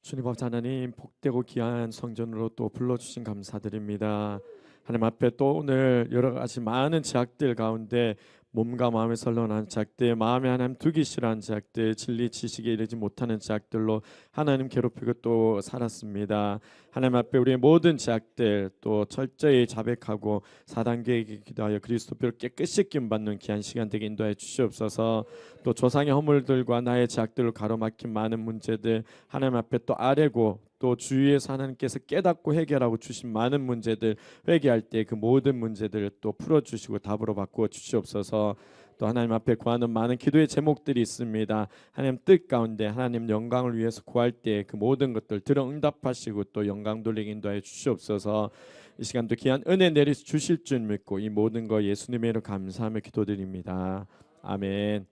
주님 아버지 하나님, 복되고 귀한 성전으로 또 불러주신 감사드립니다. 하나님 앞에 또 오늘 여러 가지 많은 제약들 가운데 몸과 마음에 선론한 제약들, 마음에 하나님 두기 싫어한 제약들, 진리 지식에 이르지 못하는 제약들로 하나님 괴롭히고 또 살았습니다. 하나님 앞에 우리의 모든 제약들 또 철저히 자백하고 사단계에게 기도하여 그리스도께로 깨끗이 씻김받는 귀한 시간 되게 인도하여 주시옵소서. 또 조상의 허물들과 나의 제약들로 가로막힌 많은 문제들 하나님 앞에 또 아뢰고 또 주위에서 하나님께서 깨닫고 해결하고 주신 많은 문제들, 회개할 때 그 모든 문제들을 또 풀어주시고 답으로 바꾸어 주시옵소서. 또 하나님 앞에 구하는 많은 기도의 제목들이 있습니다. 하나님 뜻 가운데 하나님 영광을 위해서 구할 때 그 모든 것들 들어 응답하시고 또 영광 돌리게 인도하여 주시옵소서. 이 시간도 귀한 은혜 내리 주실 줄 믿고 이 모든 거 예수님의 이름으로 감사하며 기도드립니다. 아멘.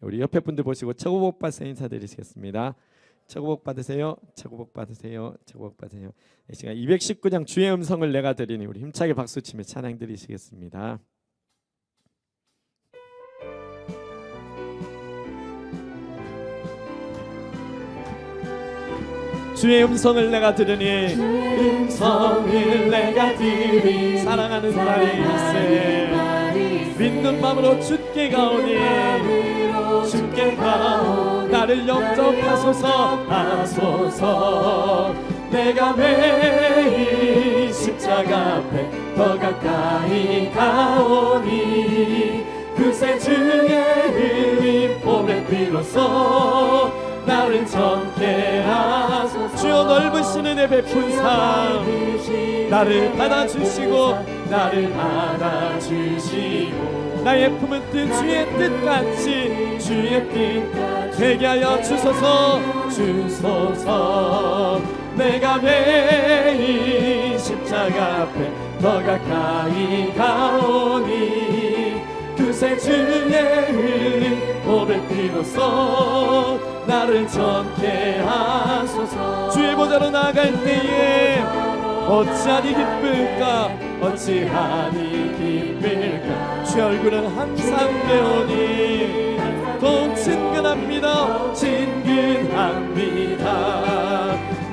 우리 옆에 분들 보시고 최고 복 받으세요 인사드리시겠습니다. 최고 복 받으세요. 최고 복 받으세요. 최고 복 받으세요. 이 시간 219장 주의 음성을 내가 들으니 우리 힘차게 박수치며 찬양 드리시겠습니다. 주의 음성을 내가 들으니 음성을 내가 들으니 사랑하는 딸이 믿는 마음으로 주께 가오니 주께 가오 나를 영접하소서 내가 매일 십자가 앞에 더 가까이 가오니 그새 주의 흘린 봄의 비로소 나를 젊게 하소서. 주여 넓으신 은혜 베푼사 나를 받아주시고 나의 품은 뜻 주의 뜻같이 주의 뜻 되게 하여 주소서. 내가 매일 십자가 앞에 더 가까이 가오니 그새 주의 흘린 봄의 비로소 나를 젊게 하소서. 주의 보좌로 나아갈 때에 어찌하니 기쁠까 주의 얼굴은 항상 배우니 더욱 친근합니다.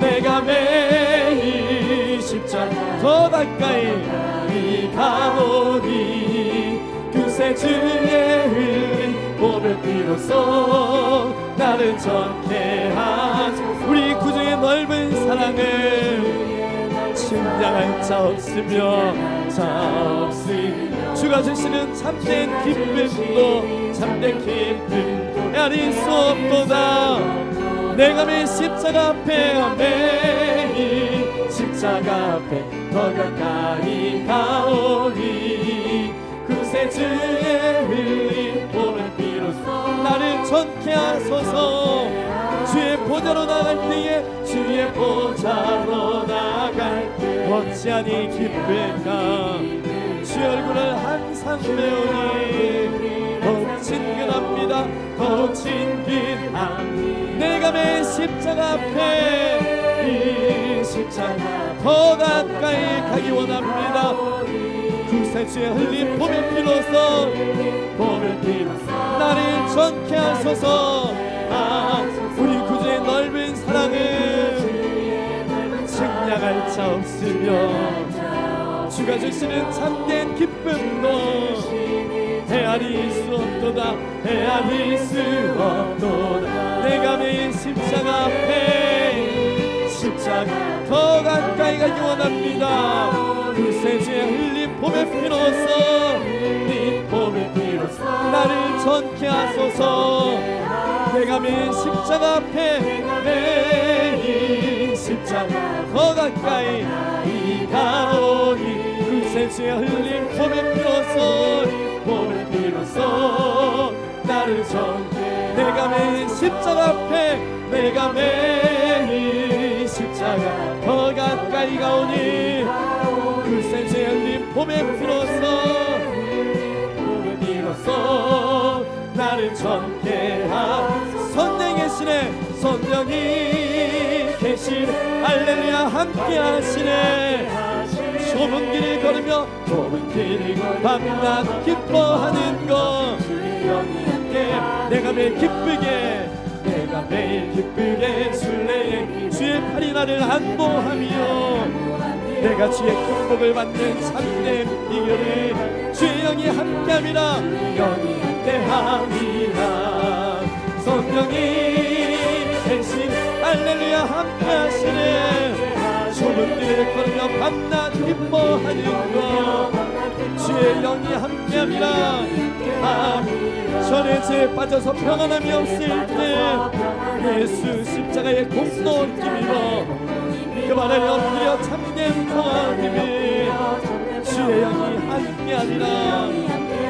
내가 매일 십자가 더 가까이 가오니 그새 주의 흘린 봄의 비로소 나를 젊게 하소서. 우리 구주의 넓은 사랑을 측량할 자 없으며 주가 주시는 참된 기쁨도 헤아릴 수 없도다. 내가 매일 십자가 앞에 더 가까이 가오니 그새 주의 흘린 봄의 비로소 나를 젊게 하소서. 주의 보좌로 나갈 때 어찌하니 기쁠까 주의 얼굴을 항상 배우니 더욱 친근합니다. 내가 매일 십자가 앞에 더 가까이 가기 원합니다. 그새 주의 흘린 봄의 비로소 나를 젊게 하소서. 우리 구주의 넓은 사랑을 측량할 자 없으며 주가 주시는 참된 기쁨도 헤아릴 수 없도다. 내가 매일 십자가 앞에 더 가까이 가기 원합니다. 그새 주의 흘린 봄의 비로소 나를 젊게 하소서. 내가 매일 십자가 앞에 더 가까이 가오니 그새 주의 흘린 봄의 비로소 나를 젊게. 내가 매일 십자가 더 가까이 가오니 그새 주의 흘린 봄의 비로소 나를 젊게 하소서. 성령이 계시네 할렐루야 함께 하시네. 좁은 길을 걸으며 밤낮 기뻐하는 것 내가 매일 기쁘게 술래의 주의 팔이 나를 안보하며 내가 주의 큰 복을 받는 참된 비결에 주의 영이 함께함이라. 영이 함께함이라. 성령이 대신 할렐루야 함께하시네. 좁은 길을 걸으며 밤낮 기뻐하는 것 주의 영이 함께함이라. 전에 죄에 빠져서 평안함이 없을 때 예수 십자가의 공로 힘입어 그 발 아래 엎드려 참된 평안함이 주의 영이 함께하리라.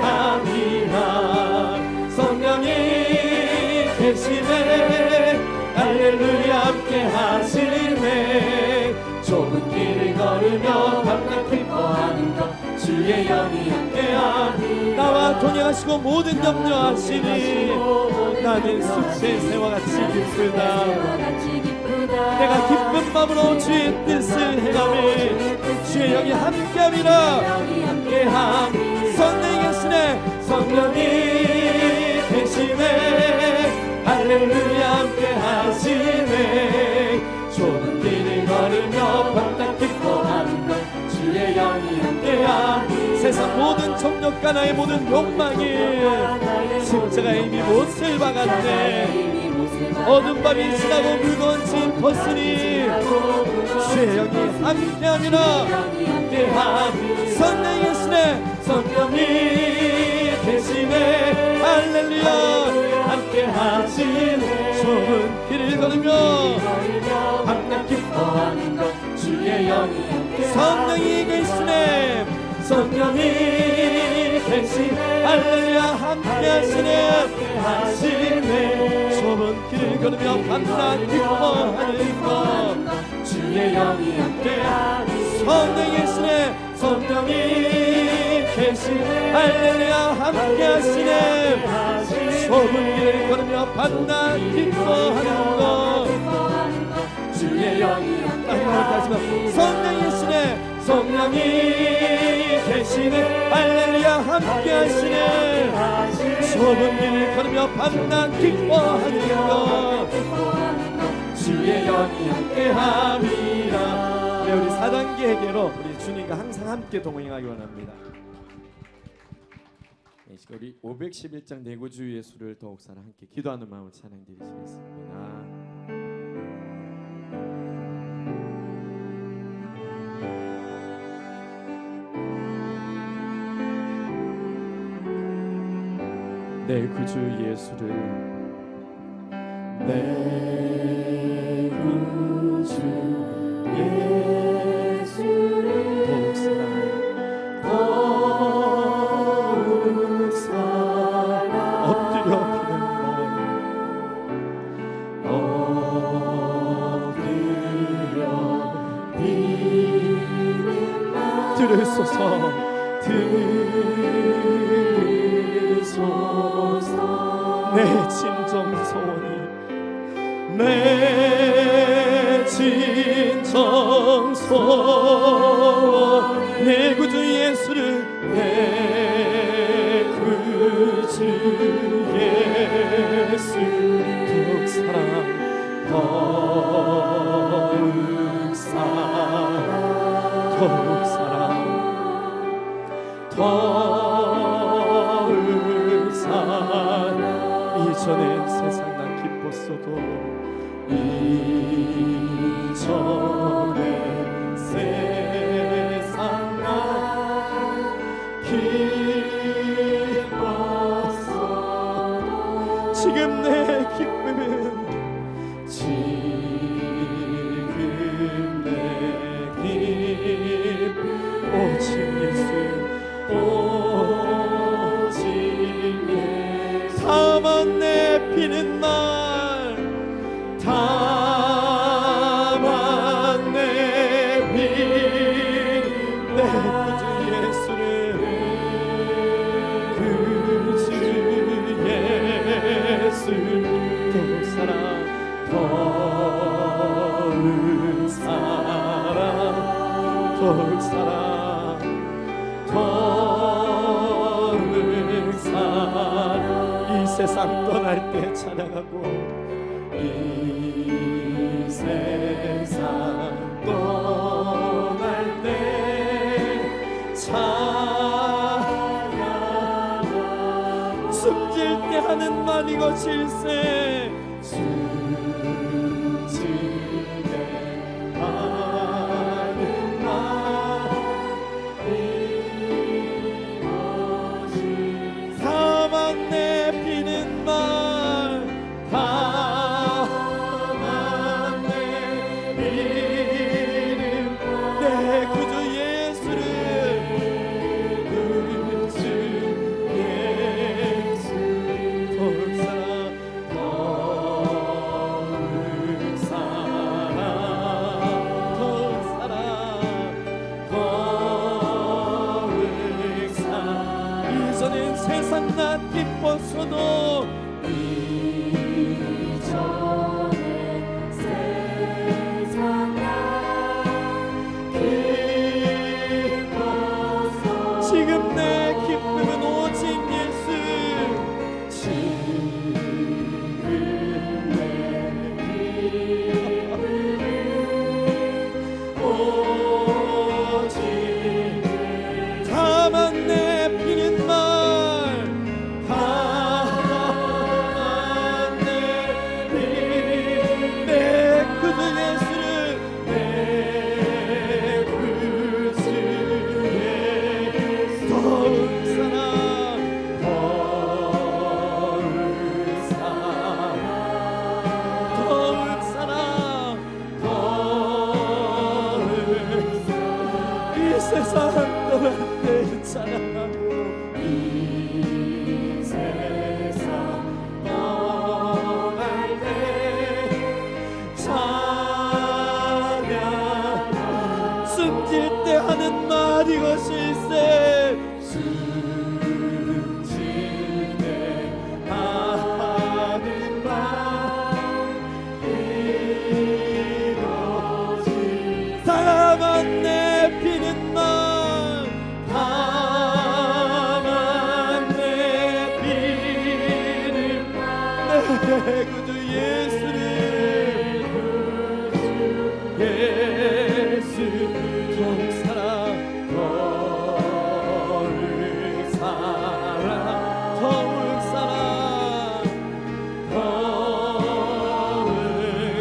아미라. 성령이 계시네. 할렐루야 함께하시네. 좁은 길을 걸으며 밤낮 기뻐하는 것 주의 영이 함께하니. 나와 동행하시고 모든 염려하시니 나는 숲의 새와 같이 기쁘다. 내가 기쁜 마음으로 주의 뜻을 행하며 주의 영이 함께함이라. 함께함. 성령이 계시네. 성령이 계시네. 할렐루야 함께하시네. 좁은 길을 걸으며 밤낮 기뻐하는 것 주의 영이 함께함. 세상 모든 정욕과 나의 모든 욕망이 십자가에 이미 못을 박았네. 어둠 밤이 지나고 무거운 짐 벗으니 주의 영이 함께하니라. 함께함. 성령이 계시네. 성령이 계시네. 할렐루야 함께하시네. 좁은 길을 걸으며 밤낮 기뻐하는 것 주의 영이 함께하시네. 성령이 계시네. 성령이 계시네. 할렐루야 함께하시네. 좁은 길을 걸으며 밤낮 기뻐하는 것 주의 영이 함께하시네. 성령이 계시네. 성령이 계시네. 할렐루야 함께하시네. 좁은 길을 걸으며 밤낮 기뻐하는 것 주의 영이 함께하시네. 성령이 계시네. 성령이 계시네. 할렐루야 함께하시네. 좁은 길을 걸으며 밤낮 기뻐하는 것 주의 영이 함께함이라. 네, 우리 4단계계로 우리 주님과 항상 함께 동행하기 원합니다. 네, 우리 511장 내구주 예수를 더욱 사랑 함께 기도하는 마음을 찬양 드리시겠습니다. 내 구주 예수를 내 구주 예수를 더욱 사랑 엎드려 비는 날 들으소서. 내 진정 소원이 내 진정 소원 내 구주 예수를 내 구주 예수 더욱 사랑 더욱 사랑 더욱 사랑 더욱 사랑. 이전에 세상 난 기뻤어도 이전에 세상 난 기뻤어도 지금 내 기쁨은 오직 예수 오직 예수 다만 내 피는 날 다만 내 피는 내 구주 예수를 구주 예수 더욱 사랑 더욱 사랑 더욱 사랑 더욱 사랑. 이 세상 떠날 때 찬양하고 이 세상 하는 말 이것일세. 다만 내피는 말, 다만 내피는 내 구주 예수를, 구주 예수 더욱 사랑, 더욱 사랑, 더욱 사랑, 더욱 사랑. 이전엔 세상 나 기뻤어도, 이전에 세상 나 기뻤어. 지금 내 기쁨은 오직 예수. 지금 내 기쁨은 오직 다만 내피는 말, 다만 내피는 내 구주 예수를, 내 구주 예수 더욱 사랑, 더욱 사랑, 더욱 사랑, 더욱 사랑. 이 세상 떠날 때 찬양하고, 이 세상 떠날 때 찬양, 숨질 때 하는 말 이것일세. 숨질 때 하는 말 이것일세. 다만 내피는 말, 다만 내피는 내 구주 예수를, 예수 더욱 사랑, 더욱 사랑, 더욱 사랑, 더욱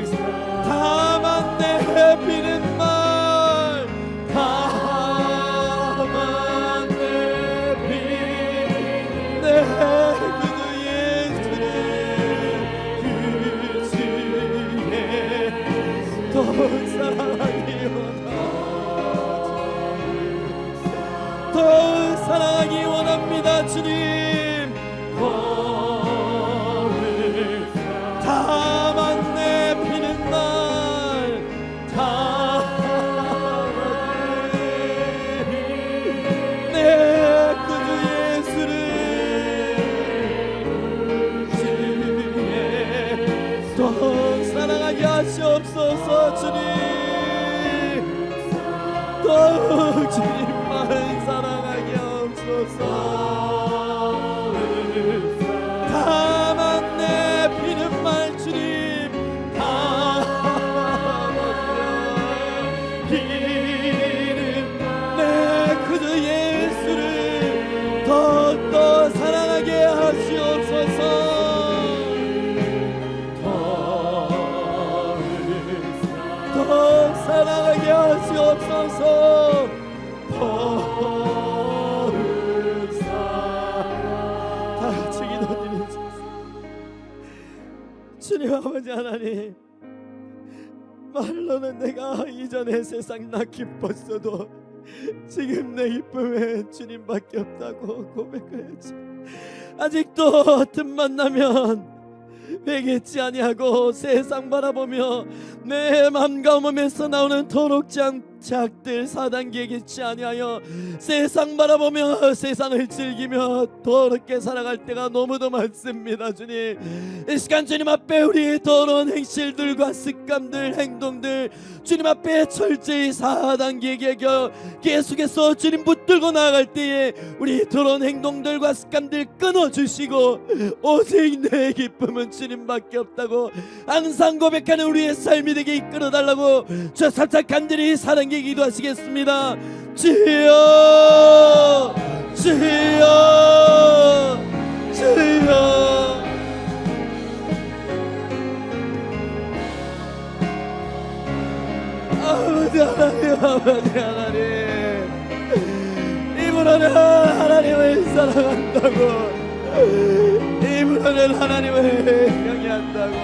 사랑. 다만 내피는 말, 다만 내피는 내 구주 예수를, 구주 예수 더욱 사랑하기 원합니다. 더욱 사랑하기 원합니다. 주님, 더욱 다만 내피는 날, 다만 내 구주 예수를, 주의 더욱 사랑하게 하시옵소서. 주님, 더욱 주님만 사랑하게 하옵소서. 다만 내피는 말 주님, 다만 내피는 내 구주 예수를 더욱더 사랑하게 하시옵소서. 더욱 사랑하게 하시옵소서. 더욱 다 같이 기도드리겠습니다. 주님 아버지 하나님, 말로는 내가 이전에 세상 나 기뻤어도 지금 내 기쁨은 주님밖에 없다고 고백하였지. 아직도 틈만 나면 회개치 아니하고 세상 바라보며 내 맘과 몸에서 나오는 더럽지 작들 사단계에 치 아니하여 세상 바라보며 세상을 즐기며 더럽게 살아갈 때가 너무도 많습니다. 주님, 이 시간 주님 앞에 우리 더러운 행실들과 습관들, 행동들 주님 앞에 철저히 사단계에 계속해서 주님 붙들고 나아갈 때에 우리 더러운 행동들과 습관들 끊어주시고 오직 내 기쁨은 주님밖에 없다고 항상 고백하는 우리의 삶이 되게 이끌어달라고 저 살짝 간절히 사랑에 기도하시겠습니다. 주여, 주여, 주여, 아버지 하나님, 아버지 하나님, 이분은 하나님을 사랑한다고, 이분은 하나님을 경외한다고,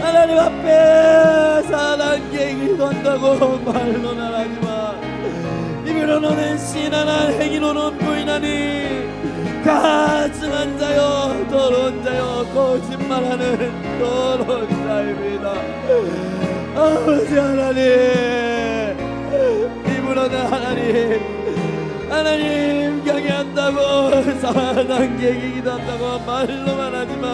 하나님 앞에 사랑하게 기도한다고 말로는 하지만 이분은 신하나 행위로는 부인하니 가증한 자여, 더러운 자여, 거짓말하는 더러운 자입니다. 아버지 하나님, 이분은 하나님 경외한다고, 사랑하게 기도한다고 말로만 하지만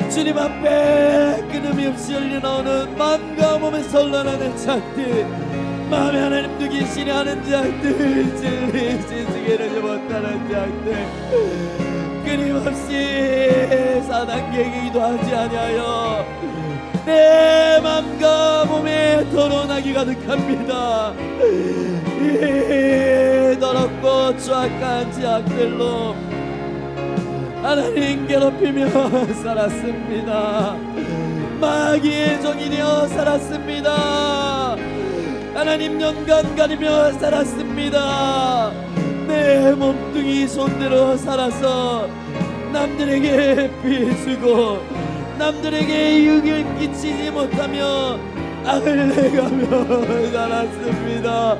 주님 앞에 끊임이 없이 흘러나오는 마음과 몸에 선란하는 자들, 마음에 하나님 두기 싫어하는 자들, 진리 지지기를 못하는 자들, 끊임없이 사단계에 기도하지 아니하여 내 마음과 몸에 더러운 악이 가득합니다. 이 더럽고 추악한 죄악들로 하나님 괴롭히며 살았습니다. 마귀의 종이 되어 살았습니다. 하나님 연관 가리며 살았습니다. 내 몸뚱이 손대로 살아서 남들에게 비수고 남들에게 이익을 끼치지 못하며 악을 내가며 살았습니다.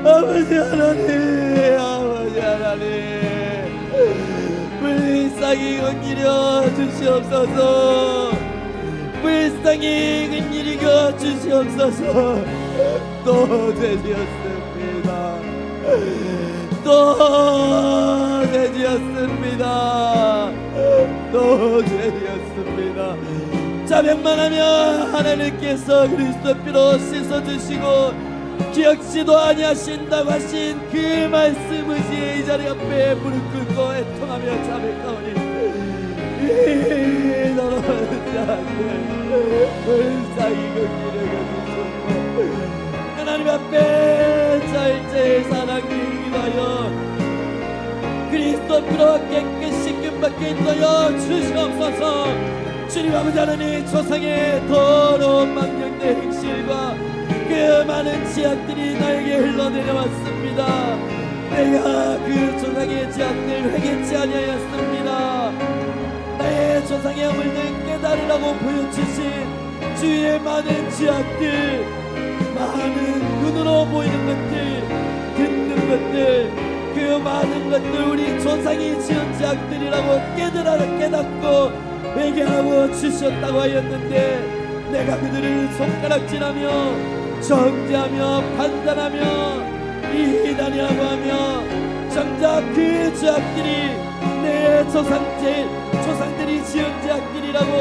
아버지 하나님, 아버지 하나님, 불쌍히 건드려 주시옵소서. 불쌍히 건드려 주시옵소서. 또 죄지었습니다. 또 죄지었습니다. 또 죄지었습니다. 자백만 하면 하나님께서 그리스도 피로 씻어주시고 기억지도 아니하신다고 하신 그 말씀을 이 자리 앞에 무릎 꿇고 애통하며 자백하오니 이 더러운 자들 불쌍히 건드려 하나님 앞에 절제의 사랑이 기도하여 그리스도 피로 깨끗이 끔받게 인도하여 주시옵소서. 주님 아버지 하나님, 조상의 더러운 망령된 행실과 그 많은 죄악들이 나에게 흘러내려왔습니다. 내가 그 조상의 죄악들 회개치 아니하였습니다. 나의 조상의 허물들 깨달으라고 보여주신 주의 많은 죄악들, 많은 눈으로 보이는 것들, 듣는 것들, 그 많은 것들 우리 조상이 지은 죄악들이라고 깨닫고 회개하고 주셨다고 하였는데 내가 그들을 손가락질하며 정죄하며 판단하며 이단이라고 하며 정작 그 죄악들이 내 조상들이 지은 죄악들이라고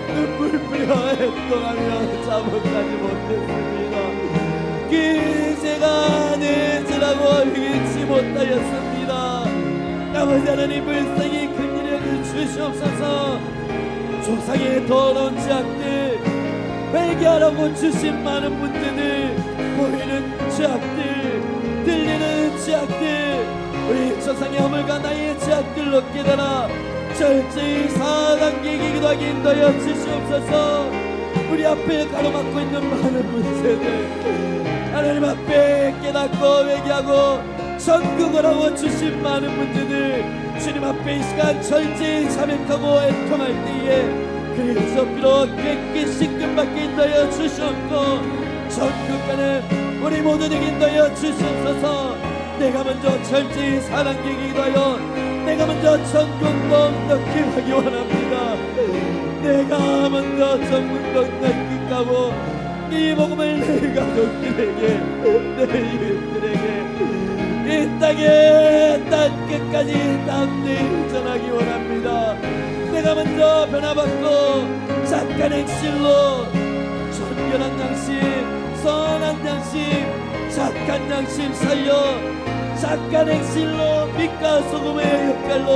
눈물 뿌려 애통하며 자복하지 못했습니다. 그 죄가 내 죄라고 회개치 못하였습니다. 아버지 하나님, 불쌍히 긍휼히 주시옵소서. 조상의 더러운 죄악들, 회개하라고 주신 많은 문제들, 보이는 죄악들, 들리는 죄악들, 우리 조상의 허물과 나의 죄악들로 깨달아 철저히 사단계에 기도하게 인도하여 주시옵소서. 우리 앞에 가로막고 있는 많은 문제들 하나님 앞에 깨닫고 회개하고 전국을 하고 주신 많은 문제들 주님 앞에 이 시간 철저히 자백하고 애통할 때에 그리스도 피로 깨끗이 끔받게 인도하여 주시옵고 전국간에 우리 모두에게 인도하여 주시옵소서. 내가 먼저 철저히 사랑되게 기도하여 내가 먼저 전국도 넣기 하기 원합니다. 내가 먼저 전국도 넣기 가고 이 복음을 내 가족들에게 내 이웃들에게 이 땅에 땅 끝까지 담대히 전하기 원합니다. 내가 먼저 변화받고 착한 행실로純潔한 양심, 선한 양심, 착한 양심 살려 착한 행실로 빛과 소금의 역할로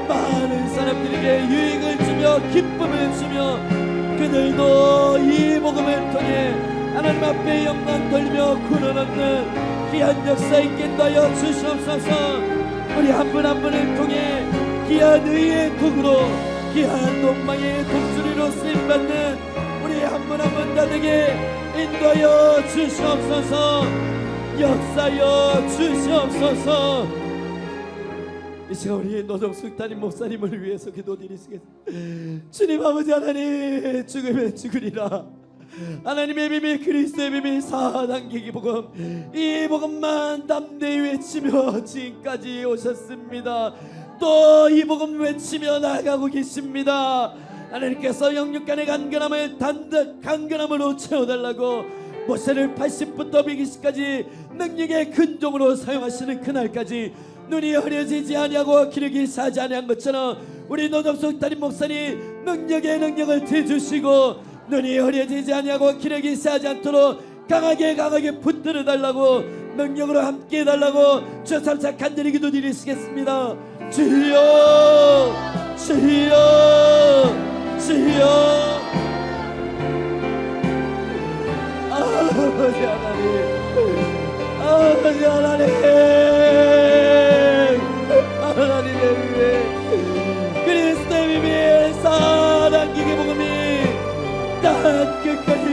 많은 사람들에게 유익을 주며 기쁨을 주며 그들도 이 복음을 통해 하나님 앞에 영광 돌며 구원 얻는 귀한 역사 있게 하여 주시옵소서. 우리 한 분 한 분을 통해 귀한 의의 도구로 귀한 동망의 독수리로 쓰임받는 우리 한 분 한 분 다되게 인도하여 주시옵소서. 역사여 주시옵소서. 이 시간 우리 노정숙 담임 목사님을 위해서 기도드리시겠습니다. 주님 아버지 하나님, 죽으면 죽으리라. 하나님의 비밀, 그리스도의 비밀, 사단계기 복음, 이 복음만 담대히 외치며 지금까지 오셨습니다. 또 이 복음 외치며 나아가고 계십니다. 하나님께서 영육간의 간결함을 간결함으로 채워달라고 모세를 80부터 120까지 능력의 근종으로 사용하시는 그날까지 눈이 흐려지지 아니하고 기력이 사지 아니한 것처럼 우리 노정숙 담임 목사님 능력의 능력을 대주시고 눈이 흐려지지 아니하고 기력이 사지 않도록 강하게 붙들어 달라고 능력으로 함께 해달라고 주 살짝 간절히 기도드리시겠습니다. 주여 주여 주여. 아버지 하나님, 아버지 하나님, 하나님의 비밀, 그리스도의 비밀, 사랑기의 복음이 땅 끝까지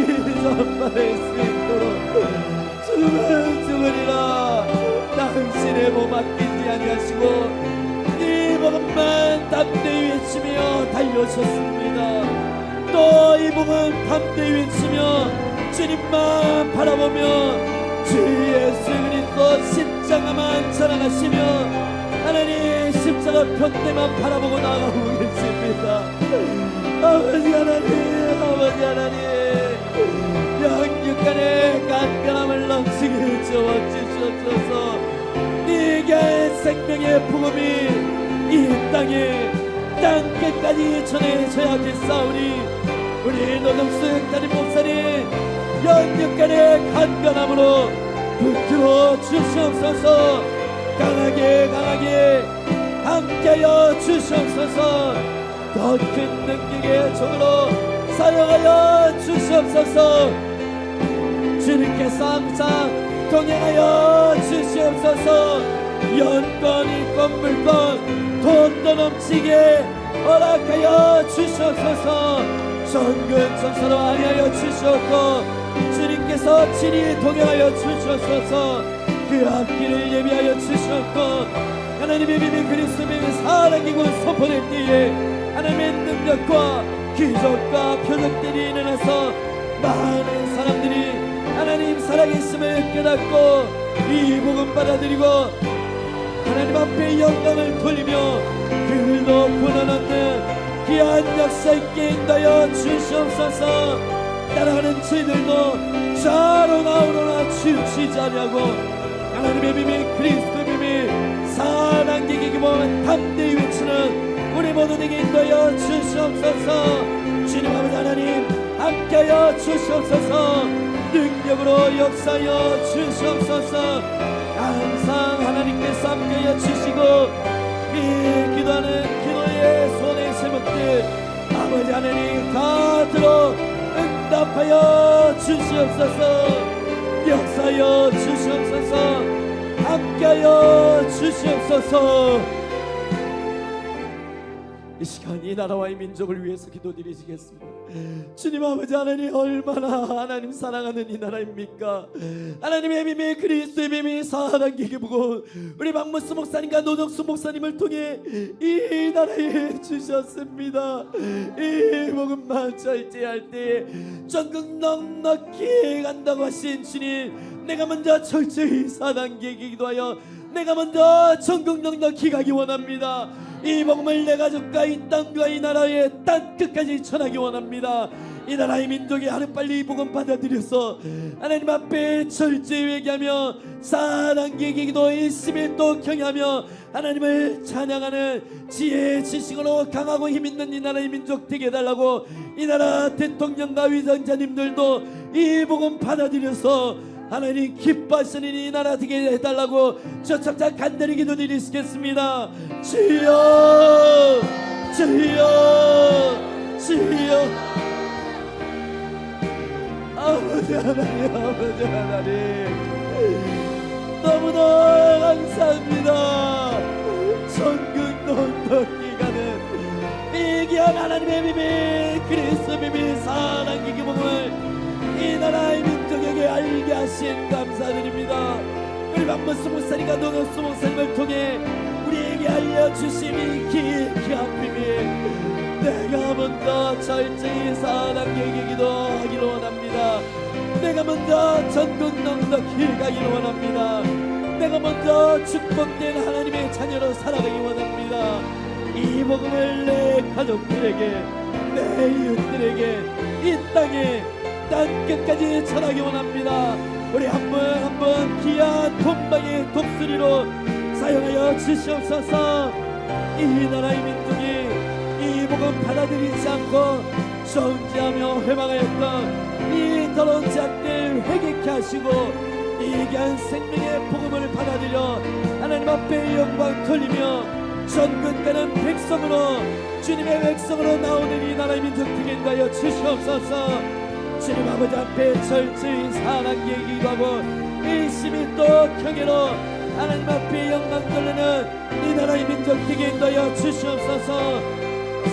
전파될 수 있도록 죽으면 죽으리라 당신의 몸 아끼지 아니하시고 이 복음만 담대히 외치며 달려오셨습니다. 또 이 복음 담대히 외치며 주님만 바라보며 주 예수 그리스도 십자가만 자랑하시며 하나님 십자가 편대만 바라보고 나아가고 계십니다. 아버지 하나님, 아버지 하나님, 영육간의 간결함을 넘치게 주옵소서. 네게 생명의 복음이 이 땅에 땅끝까지 전해져야겠사오니 우리 노정숙 담임 목사님 영육간의 간결함으로 붙들어 주시옵소서. 강하게 함께하여 주시옵소서. 더 큰 능력의 종으로 사용하여 주시옵소서. 주님께서 항상 동행하여 주시옵소서. 연권 일권 물권 돈도 넘치게 허락하여 주시옵소서. 전근 전사로 아니하여 주시옵고 주님께서 친히 동행하여 주시옵소서. 그 앞길을 예비하여 주시옵고 하나님의 비밀 그리스도 비밀 살아기고 선포될 때에 하나님의 능력과 기적과 표적들이 일어나서 많은 사람들이 하나님 살아계심을 깨닫고 이 복음 받아들이고 하나님 앞에 영광을 돌리며 그들도 구원 얻는 귀한 역사 있게 인도하여 주시옵소서. 따라가는 저희들도 좌로 나오로나 치우치지 아니하고 하나님의 비밀 그리스도 비밀 사랑기기 기본 담대히 외치는 우리 모두에게 인도하여 주시옵소서. 주님 아버지 하나님 함께하여 주시옵소서. 능력으로 역사하여 주시옵소서. 항상 하나님께서 함께하여 주시고 이 기도하는 기도의 손의 제목들 아버지 하나님 다 들어 응답하여 주시옵소서. 역사하여 주시옵소서. 함께하여 주시옵소서. 이 시간 이 나라와 이 민족을 위해서 기도드리시겠습니다. 주님 아버지 하나님 얼마나 하나님 사랑하는 이 나라입니까? 하나님의 비밀 그리스도의 비밀 사랑기게 보고 우리 박문수 목사님과 노정수 목사님을 통해 이 나라에 주셨습니다. 이 복음만 절제할 때 전국 넉넉히 간다고 하신 주님, 내가 먼저 철저히 사단계에 기도하여 내가 먼저 전국 넉넉히 가기 원합니다. 이 복음을 내 가족과 이 땅과 이 나라의 땅 끝까지 전하기 원합니다. 이 나라의 민족이 하루빨리 이 복음 받아들여서 하나님 앞에 철저히 회개하며 사랑기의 기도 11도 경외하며 하나님을 찬양하는 지혜 지식으로 강하고 힘있는 이 나라의 민족 되게 해달라고 이 나라 대통령과 위원장님들도 이 복음 받아들여서 하나님 기뻐하시는 이 나라 되게 해달라고 저참자 간절히 기도드리시겠습니다. 주여 주여 주여. 아버지 하나님, 아버지 하나님 너무나 감사합니다. 전국 넉넉히 가는 이 귀한 하나님의 비밀 그리스도 비밀 사랑의 기쁨을 이 나라의 하신 감사드립니다. 우리 박문수 목사님과 노노수 목사님을 통해 우리에게 알려주신 이 귀한 비밀, 내가 먼저 철저히 사랑에게 기도하기로 원합니다. 내가 먼저 전국 넉넉히 가기를 원합니다. 내가 먼저 축복된 하나님의 자녀로 살아가기 원합니다. 이 복음을 내 가족들에게, 내 이웃들에게, 이 땅에 땅끝까지 전하기 원합니다. 우리 한 분 한 분 귀한 돈방의 독수리로 사용하여 주시옵소서. 이 나라의 민족이 이 복음 받아들이지 않고 정죄하며 회방하였던 이 더러운 죄악들 회개케 하시고 이 귀한 생명의 복음을 받아들여 하나님 앞에 영광 돌리며 전국 가는 백성으로, 주님의 백성으로 나오는 이 나라의 민족 되게 하여 주시옵소서. 주님 아버지 앞에 철저히 사랑하게 기도하고 일심이 또 경외로 하나님 앞에 영광 돌리는 이 나라의 민족 되게 하여 주시옵소서.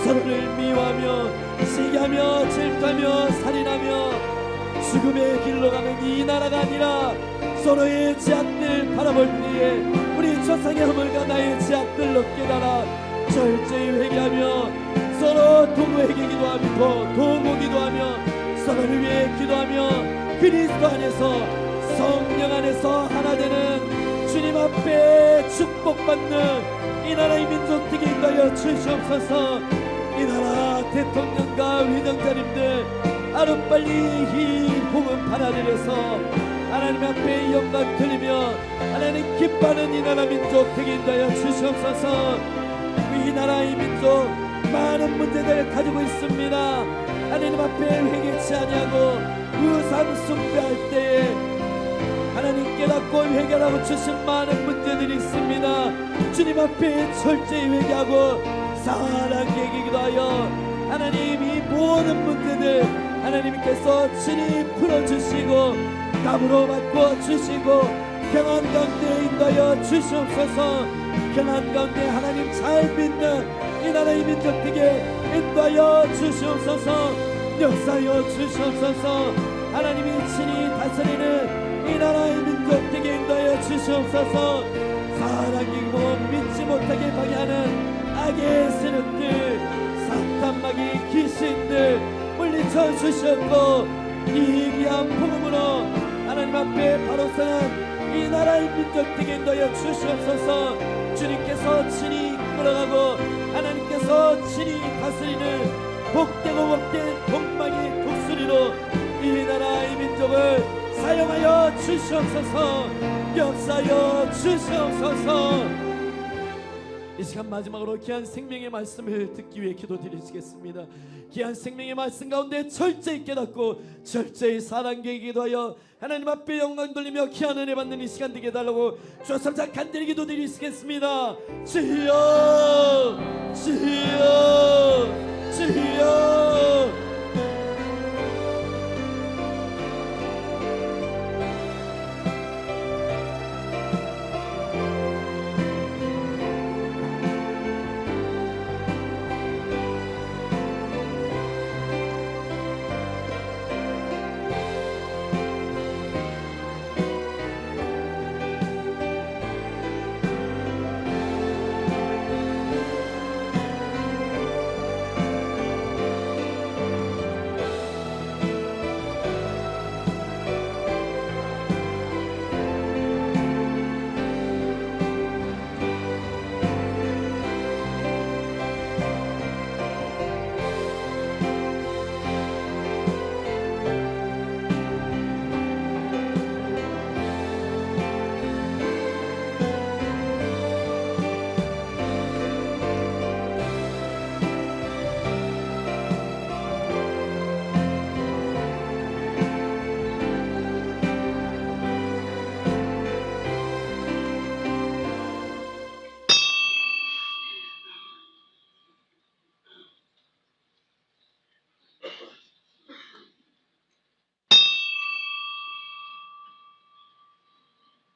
서로를 미워하며 시기하며 질투하며 살인하며 죽음의 길로 가는 이 나라가 아니라 서로의 죄악들 바라볼 때에 우리 조상의 허물과 나의 죄악들로 깨달아 철저히 회개하며 서로 도구에게 기도하며 도구 기도하며 서로를 위해 기도하며 그리스도 안에서 성령 안에서 하나 되는 주님 앞에 축복받는 이 나라의 민족 되게 하여 주시옵소서. 이 나라 대통령과 위원장님들 하루빨리 이 복음 받아들여서 하나님 앞에 영광 드리며 하나님 기뻐하는 이 나라 민족 되게 하여 주시옵소서. 이 나라의 민족 많은 문제들 가지고 있습니다. 하나님 앞에 회개치 아니하고 우상 숭배할 때에 하나님 깨닫고 회개하고 주신 많은 문제들이 있습니다. 주님 앞에 철저히 회개하고 사랑하게 기도하여 하나님 이 모든 문제들 하나님께서 친히 풀어주시고 답으로 바꿔주시고 평안 가운데 인도하여 주시옵소서. 평안 가운데 하나님 잘 믿는 이 나라의 민족 되게 인도하여 주시옵소서. 역사하여 주시옵소서. 하나님이 친히 다스리는 이 나라의 민족 되게 인도하여 주시옵소서. 사랑이고 믿지 못하게 방해하는 악의 세력들, 사탄마귀 귀신들 물리쳐 주셨고 이 귀한 복음으로 하나님 앞에 바로 서는 이 나라의 민족 되게 인도하여 주시옵소서. 주님께서 친히 이끌어가고 하나님께서 친히 다스리는 복되고 복된 동방의 독수리로 이 나라의 민족을 사용하여 주시옵소서. 역사하여 주시옵소서. 이 시간 마지막으로 귀한 생명의 말씀을 듣기 위해 기도드리시겠습니다. 귀한 생명의 말씀 가운데 철저히 깨닫고 철저히 사랑하게 기도하여 하나님 앞에 영광 돌리며 귀한 은혜 받는 이 시간 되게 해달라고 주옵소서. 간절히 기도드리시겠습니다. 주여 주여 주여.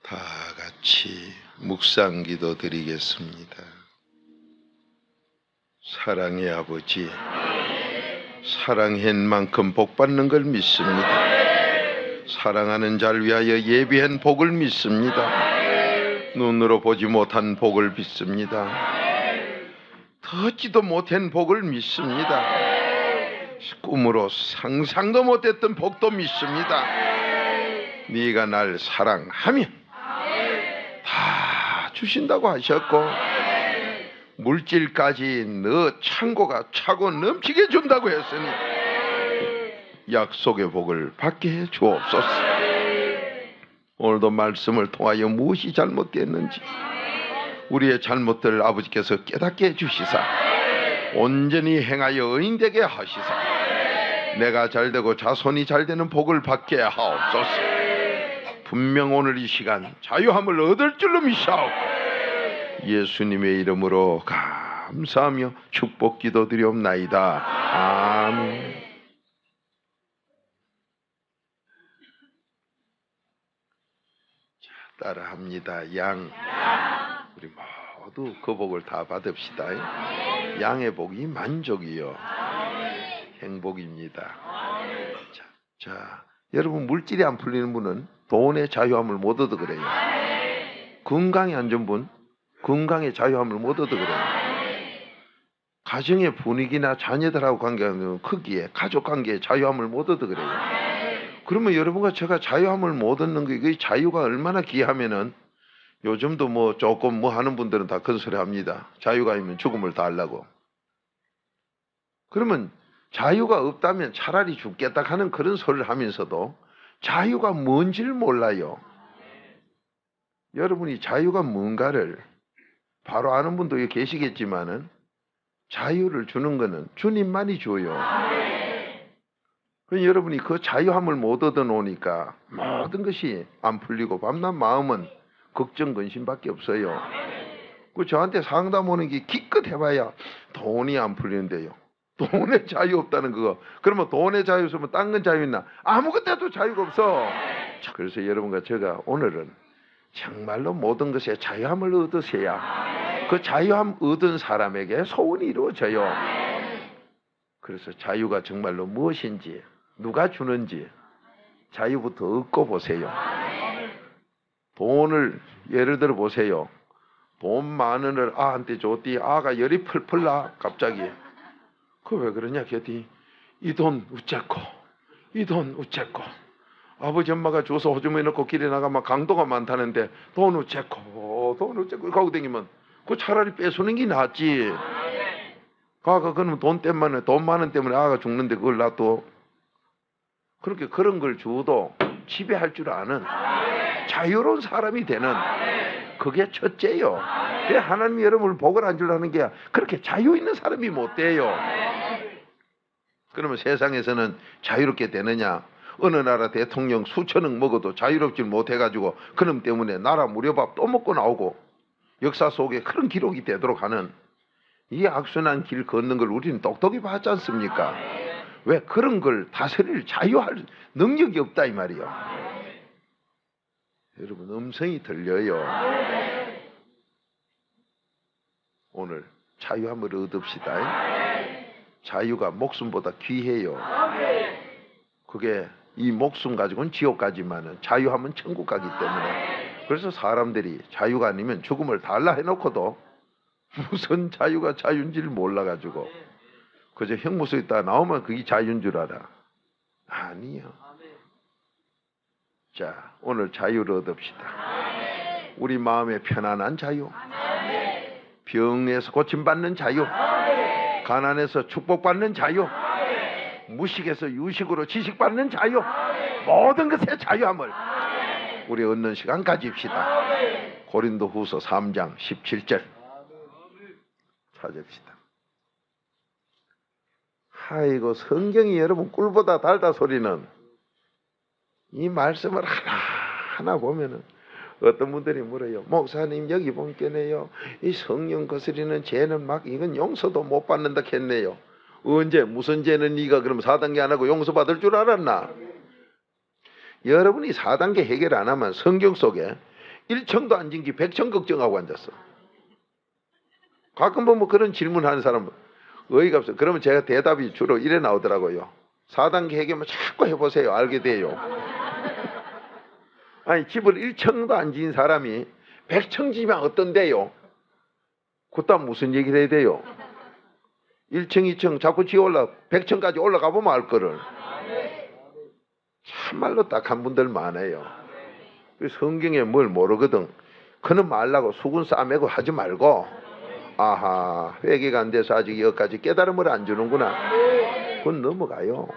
다 같이 묵상기도 드리겠습니다. 사랑의 아버지, 사랑한 만큼 복받는 걸 믿습니다. 사랑하는 자를 위하여 예비한 복을 믿습니다. 눈으로 보지 못한 복을 믿습니다. 듣지도 못한 복을 믿습니다. 꿈으로 상상도 못했던 복도 믿습니다. 네가 날 사랑하면 다 주신다고 하셨고, 물질까지 너 창고가 차고 넘치게 준다고 했으니 약속의 복을 받게 해 주옵소서. 오늘도 말씀을 통하여 무엇이 잘못됐는지 우리의 잘못들을 아버지께서 깨닫게 해주시사 온전히 행하여 의인되게 하시사 내가 잘되고 자손이 잘되는 복을 받게 하옵소서. 분명 오늘 이 시간 자유함을 얻을 줄로 믿사옵고 예수님의 이름으로 감사하며 축복 기도드리옵나이다. 아멘. 따라합니다. 양. 우리 모두 그 복을 다 받읍시다. 양의 복이 만족이요 행복입니다. 자, 여러분, 물질이 안 풀리는 분은 돈의 자유함을 못 얻어 그래요. 건강이 안 좋은 분 건강의 자유함을 못 얻어 그래요. 가정의 분위기나 자녀들하고 관계하는 크기에 가족 관계의 자유함을 못 얻어 그래요. 그러면 여러분과 제가 자유함을 못 얻는 게, 그 자유가 얼마나 귀하면은, 요즘도 뭐 조금 뭐 하는 분들은 다 그런 소리 합니다. 자유가 있으면 죽음을 다하려고. 그러면 자유가 없다면 차라리 죽겠다 하는 그런 소리를 하면서도 자유가 뭔지를 몰라요. 여러분이 자유가 뭔가를 바로 아는 분도 계시겠지만은, 자유를 주는 거는 주님만이 줘요. 여러분이 그 자유함을 못 얻어 놓으니까 모든 것이 안 풀리고 밤낮 마음은 걱정 근심밖에 없어요. 그 저한테 상담 오는 게 기껏 해봐야 돈이 안 풀리는데요. 돈에 자유 없다는 그거. 그러면 돈에 자유 없으면 딴 건 자유 있나? 아무것도 자유가 없어. 자, 그래서 여러분과 제가 오늘은 정말로 모든 것에 자유함을 얻으셔야 그 자유함 얻은 사람에게 소원이 이루어져요. 그래서 자유가 정말로 무엇인지, 누가 주는지 자유부터 얻고 보세요. 돈을 예를 들어 보세요. 돈 많은을 아한테 줬디 아가 열이 펄펄 나 갑자기. 그 왜 그러냐 걔디 이 돈 우째고 이 돈 우째고 아버지 엄마가 줘서 호주머니 넣고 길에 나가면 강도가 많다는데 돈 우째고 가고 다니면 그 차라리 뺏어오는 게 낫지. 가가 그러면 돈 때문에, 돈 많은 때문에 아가 죽는데 그걸 놔둬. 그렇게 그런 걸 줘도 지배할 줄 아는 자유로운 사람이 되는, 그게 첫째요. 왜 하나님이 여러분을 복을 안 주려는 게 그렇게 자유 있는 사람이 못 돼요. 그러면 세상에서는 자유롭게 되느냐? 어느 나라 대통령 수천억 먹어도 자유롭지 못해가지고 그놈 때문에 나라 무료밥 또 먹고 나오고, 역사 속에 그런 기록이 되도록 하는 이 악순환 길 걷는 걸 우리는 똑똑히 봤지 않습니까? 왜 그런 걸 다스릴 자유할 능력이 없다 이 말이요. 여러분, 음성이 들려요. 오늘 자유함을 얻읍시다. 자유가 목숨보다 귀해요. 그게 이 목숨 가지고는 지옥 가지만은 자유함은 천국 가기 때문에. 그래서 사람들이 자유가 아니면 죽음을 달라 해놓고도 무슨 자유가 자유인지를 몰라가지고 그저 형무소에 있다가 나오면 그게 자유인 줄 알아. 아니요. 자, 오늘 자유를 얻읍시다. 우리 마음의 편안한 자유, 병에서 고침받는 자유, 가난에서 축복받는 자유, 무식에서 유식으로 지식받는 자유, 모든 것의 자유함을 우리 얻는 시간 가집시다. 고린도후서 3장 17절 찾읍시다. 아이고, 성경이 여러분 꿀보다 달다 소리는 이 말씀을 하나하나 보면은 어떤 분들이 물어요. 목사님, 여기 보니까요 이 성령 거스리는 죄는 막 이건 용서도 못 받는다 했네요. 언제 무슨 죄는 네가 그럼 4단계 안 하고 용서받을 줄 알았나? 여러분이 4단계 해결 안 하면 성경 속에 1청도 안 진기 100청 걱정하고 앉았어. 가끔 보면 그런 질문하는 사람은 어이가 없어요. 그러면 제가 대답이 주로 이래 나오더라고요. 4단계 해결만 자꾸 해보세요. 알게 돼요. 아니 집을 1층도 안 지은 사람이 100층 지면 어떤데요? 그따 무슨 얘기를 해야 돼요? 1층 2층 자꾸 지어 100층까지 올라가 보면 알 거를. 참말로 딱한 분들 많아요. 성경에 뭘 모르거든. 그는 말라고 수군 싸매고 하지 말고, 아하, 회개가 안 돼서 아직 여기까지 깨달음을 안 주는구나. 그건 넘어가요.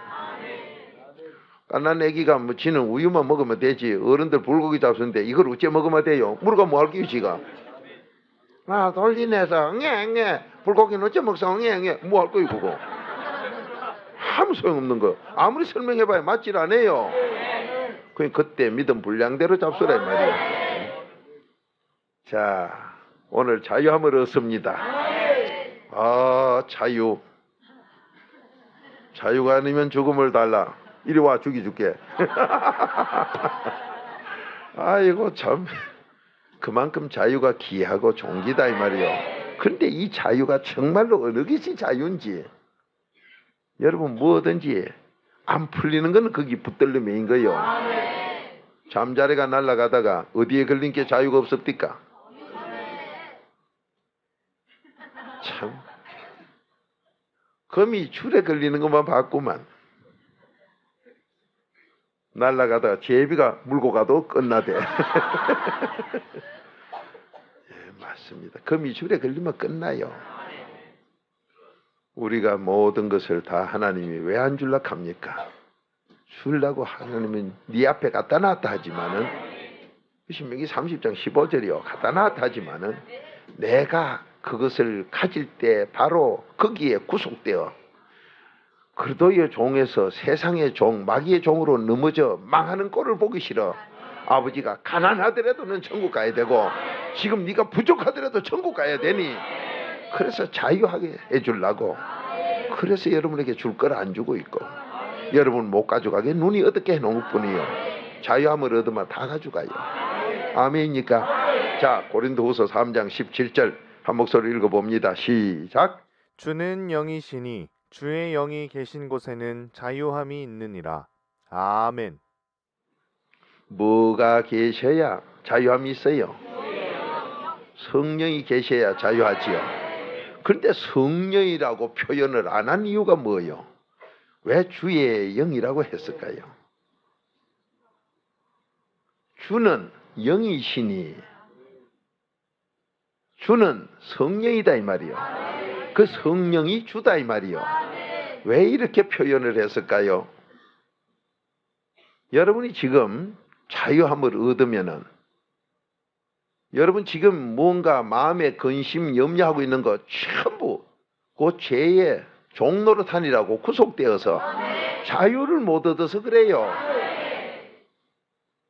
깐난 애기가 뭐 지는 우유만 먹으면 되지. 어른들 불고기 잡수는데 이걸 어째 먹으면 돼요? 물어가 뭐 할게요 지가. 아 돌리내서 응애 불고기는 어째 먹어 응애 뭐 할 거요 그거. 아무 소용없는 거. 아무리 설명해봐야 맞질 않아요. 그때 믿음 불량대로 잡수라 이 말이에요. 자 오늘 자유함을 얻습니다. 아 자유. 자유가 아니면 죽음을 달라. 이리 와 죽여줄게. 아이고 참 그만큼 자유가 귀하고 종기다 이 말이요. 근데 이 자유가 정말로 어느 것이 자유인지 여러분 뭐든지 안 풀리는 건 거기 붙들림인 거요. 잠자리가 날아가다가 어디에 걸린 게 자유가 없었디까? 참 거미 줄에 걸리는 것만 봤구만. 날아가다가 제비가 물고 가도 끝나대. 예, 맞습니다. 거미줄에 걸리면 끝나요. 우리가 모든 것을 다 하나님이 왜 안 줄라 합니까? 줄라고 하나님은 네 앞에 갖다 놨다 하지만은 신명기 30장 15절이요. 갖다 놨다 하지만은 내가 그것을 가질 때 바로 거기에 구속되어 그리스도의 종에서 세상의 종, 마귀의 종으로 넘어져 망하는 꼴을 보기 싫어. 아버지가 가난하더라도 넌 천국 가야 되고 지금 네가 부족하더라도 천국 가야 되니 그래서 자유하게 해주려고 그래서 여러분에게 줄 걸 안 주고 있고 여러분 못 가져가게 눈이 어떻게 해놓을 뿐이요. 자유함을 얻으면 다 가져가요. 아멘입니까? 자 고린도후서 3장 17절 한 목소리 읽어봅니다. 시작. 주는 영이시니 주의 영이 계신 곳에는 자유함이 있느니라. 아멘. 뭐가 계셔야 자유함이 있어요? 성령이 계셔야 자유하지요. 그런데 성령이라고 표현을 안 한 이유가 뭐예요? 왜 주의 영이라고 했을까요? 주는 영이시니 주는 성령이다 이 말이요. 그 성령이 주다 이 말이요. 왜 이렇게 표현을 했을까요? 여러분이 지금 자유함을 얻으면은 여러분 지금 뭔가 마음에 근심 염려하고 있는 거 전부 그 죄의 종노릇하니라고 구속되어서 자유를 못 얻어서 그래요.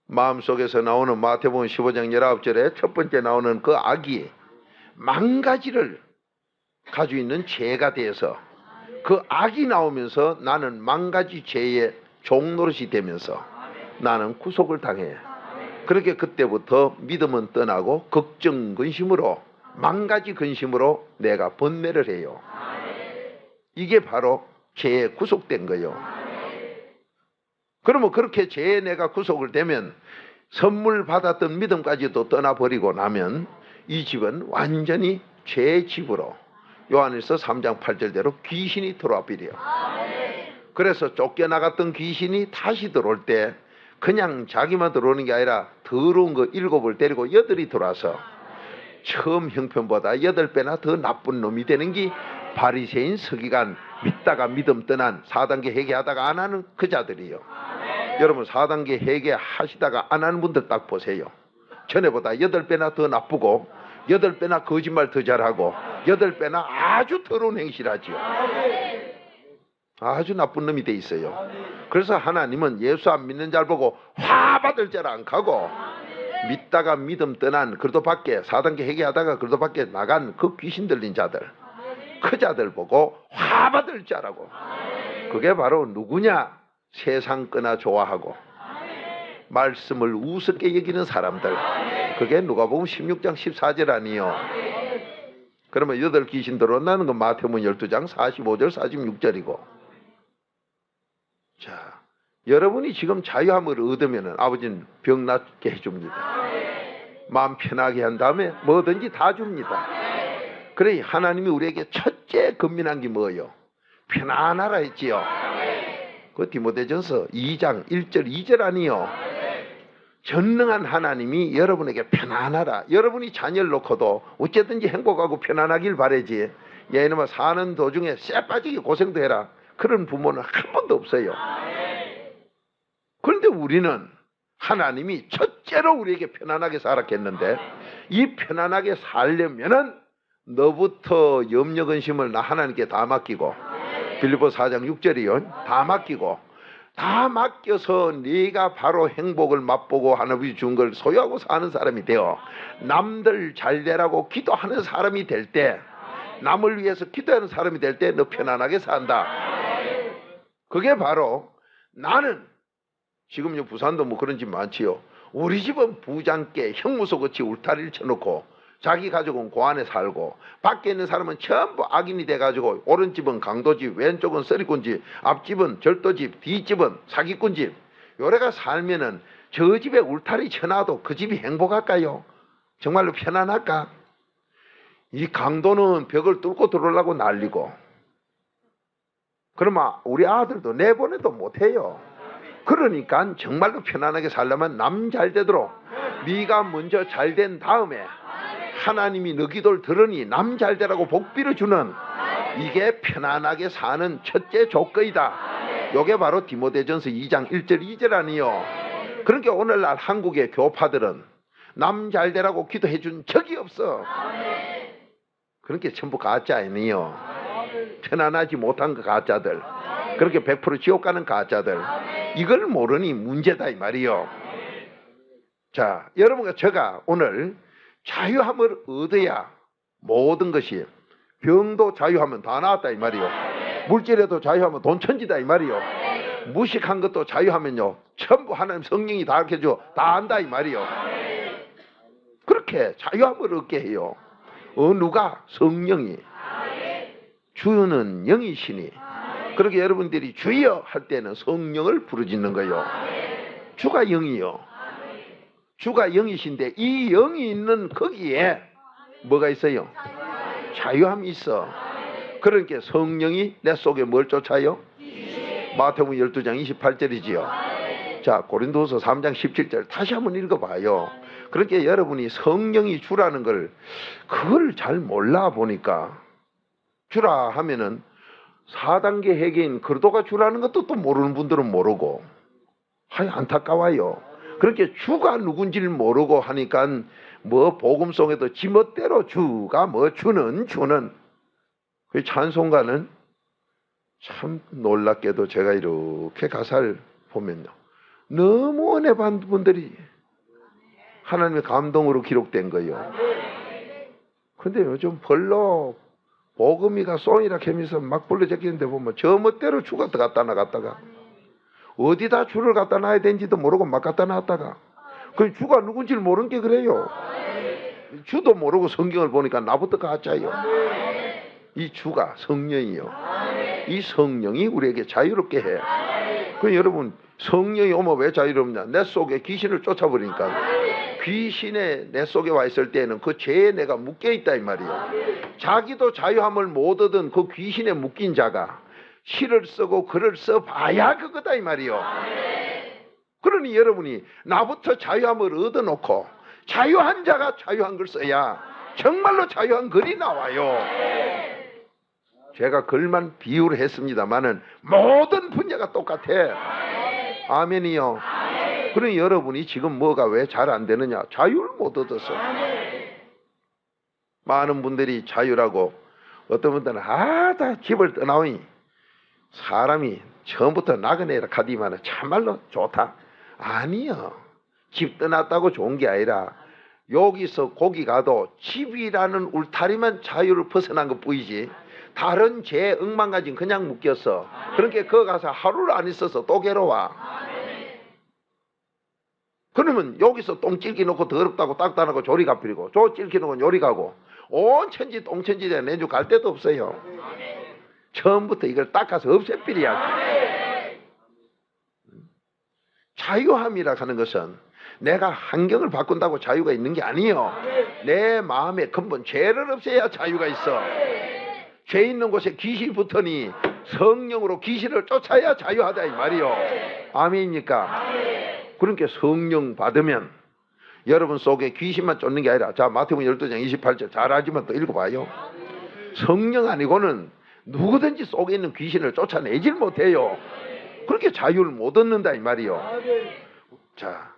마음속에서 나오는 마태복음 15장 19절에 첫 번째 나오는 그 악이 망가지를 가지고 있는 죄가 돼서 그 악이 나오면서 나는 망가지 죄의 종노릇이 되면서 나는 구속을 당해. 그렇게 그때부터 믿음은 떠나고 걱정 근심으로 망가지 근심으로 내가 번뇌를 해요. 이게 바로 죄에 구속된 거예요. 그러면 그렇게 죄에 내가 구속을 되면 선물 받았던 믿음까지도 떠나버리고 나면 이 집은 완전히 죄의 집으로 요한일서 3장 8절대로 귀신이 들어와 버려요. 그래서 쫓겨나갔던 귀신이 다시 들어올 때 그냥 자기만 들어오는 게 아니라 더러운 거 7을 데리고 8이 들어와서 처음 형편보다 8배나 더 나쁜 놈이 되는 게 바리새인 서기관 믿다가 믿음 떠난 4단계 회개하다가 안 하는 그 자들이요. 여러분 4단계 회개하시다가 안 하는 분들 딱 보세요. 전에보다 8배나 더 나쁘고 8배나 거짓말 더 잘하고 8배나 아주 더러운 행실을 하지요. 아주 나쁜 놈이 돼 있어요. 그래서 하나님은 예수 안 믿는 자를 보고 화 받을 자를 안 가고 믿다가 믿음 떠난 그래도 밖에 4단계 회개하다가 그래도 밖에 나간 그 귀신 들린 자들 그 자들 보고 화 받을 자라고. 그게 바로 누구냐? 세상 거나 좋아하고 말씀을 우습게 여기는 사람들. 그게 누가복음 16장 14절 아니요. 그러면 8 귀신 들어온다는 건 마태복음 12장 45절 46절이고. 자, 여러분이 지금 자유함을 얻으면 아버지는 병 낫게 해줍니다. 마음 편하게 한 다음에 뭐든지 다 줍니다. 그래 하나님이 우리에게 첫째 건면한 게 뭐예요? 편안하라 했지요. 그 디모데전서 2장 1절 2절 아니요. 전능한 하나님이 여러분에게 편안하라. 여러분이 자녀를 놓고도 어쨌든지 행복하고 편안하길 바라지. 야 이놈아 사는 도중에 쎄 빠지게 고생도 해라. 그런 부모는 한 번도 없어요. 그런데 우리는 하나님이 첫째로 우리에게 편안하게 살았겠는데 이 편안하게 살려면은 너부터 염려 근심을 나 하나님께 다 맡기고 빌립보 4장 6절이요. 다 맡기고 다 맡겨서 네가 바로 행복을 맛보고 하나님이 준 걸 소유하고 사는 사람이 되어 남들 잘 되라고 기도하는 사람이 될 때 남을 위해서 기도하는 사람이 될 때 너 편안하게 산다. 그게 바로 나는 지금 부산도 뭐 그런 집 많지요. 우리 집은 부장께 형무소같이 울타리를 쳐놓고 자기 가족은 고 안에 살고 밖에 있는 사람은 전부 악인이 돼가지고 오른집은 강도집, 왼쪽은 쓰리꾼집, 앞집은 절도집, 뒷집은 사기꾼집. 요래가 살면은 저 집에 울타리 쳐놔도 그 집이 행복할까요? 정말로 편안할까? 이 강도는 벽을 뚫고 들어오려고 난리고 그러면 우리 아들도 내보내도 못해요. 그러니까 정말로 편안하게 살려면 남 잘되도록 네가 먼저 잘된 다음에 하나님이 너 기도를 들으니 남 잘되라고 복 빌어주는 이게 편안하게 사는 첫째 조건이다. 요게 바로 디모데전서 2장 1절 2절 아니요. 그러니까 오늘날 한국의 교파들은 남 잘되라고 기도해 준 적이 없어. 그렇게 전부 가짜 아니요. 편안하지 못한 그 가짜들. 그렇게 100% 지옥 가는 가짜들. 이걸 모르니 문제다 이 말이요. 자, 여러분과 제가 오늘 자유함을 얻어야 모든 것이 병도 자유하면 다 나았다 이 말이요. 물질에도 자유하면 돈 천지다 이 말이요. 무식한 것도 자유하면요 전부 하나님 성령이 다 가르쳐줘 다 안다 이 말이요. 그렇게 자유함을 얻게 해요. 누가? 성령이. 주는 영이시니 그렇게 여러분들이 주여 할 때는 성령을 부르짖는 거예요. 주가 영이요. 주가 영이신데 이 영이 있는 거기에 뭐가 있어요? 자유함이 있어. 그러니까 성령이 내 속에 뭘 쫓아요? 마태복음 12장 28절이지요. 자, 고린도후서 3장 17절 다시 한번 읽어봐요. 그러니까 여러분이 성령이 주라는 걸 그걸 잘 몰라 보니까 주라 하면은 4단계 회개인 그리스도가 주라는 것도 또 모르는 분들은 모르고 안타까워요. 그렇게 주가 누군지를 모르고 하니까 뭐 복음송에도 지멋대로 주가 뭐 주는 그 찬송가는 참 놀랍게도 제가 이렇게 가사를 보면요 너무 은혜 받은 분들이 하나님의 감동으로 기록된 거예요. 근데 요즘 별로 복음이가 송이라 하면서 막 불러 제끼는데 보면 저 멋대로 주가 갖다 나갔다가 어디다 주를 갖다 놔야 되는지도 모르고 막 갖다 놨다가 그 주가 누군지를 모르는 게 그래요. 주도 모르고 성경을 보니까 나부터 가짜요. 이 주가 성령이요. 이 성령이 우리에게 자유롭게 해. 그 여러분 성령이 오면 왜 자유롭냐? 내 속에 귀신을 쫓아버리니까. 귀신에 내 속에 와 있을 때는 그 죄에 내가 묶여 있다 이 말이에요. 자기도 자유함을 못 얻은 그 귀신에 묶인 자가 시를 쓰고 글을 써봐야 그거다 이 말이요. 그러니 여러분이 나부터 자유함을 얻어놓고 자유한 자가 자유한 걸 써야 정말로 자유한 글이 나와요. 제가 글만 비유를 했습니다마는 모든 분야가 똑같아. 아멘이요. 그러니 여러분이 지금 뭐가 왜 잘 안 되느냐? 자유를 못 얻어서. 많은 분들이 자유라고 어떤 분들은 다 집을 떠나오니 사람이 처음부터 나그네라 카디마는 참말로 좋다. 아니요. 집 떠났다고 좋은 게 아니라 여기서 거기 가도 집이라는 울타리만 자유를 벗어난 것 뿐이지 다른 죄 억만가지 그냥 묶였어. 그러니까 거기 가서 하루를 안 있어서 또 괴로워. 그러면 여기서 똥 찔기 놓고 더럽다고 딱도 안 하고 조리 갚으리고 저 찔기 놓고 요리 가고 온 천지 똥천지에 내주 갈 데도 없어요. 처음부터 이걸 닦아서 없애버려야지. 자유함이라 하는 것은 내가 환경을 바꾼다고 자유가 있는 게 아니에요. 내 마음에 근본 죄를 없애야 자유가 있어. 죄 있는 곳에 귀신이 붙으니 성령으로 귀신을 쫓아야 자유하다 이 말이요. 아멘입니까? 그러니까 성령 받으면 여러분 속에 귀신만 쫓는 게 아니라, 자 마태복음 12장 28절 잘 알지만 또 읽어봐요. 성령 아니고는 누구든지 속에 있는 귀신을 쫓아내질 못해요. 그렇게 자유를 못 얻는다 이 말이요. 자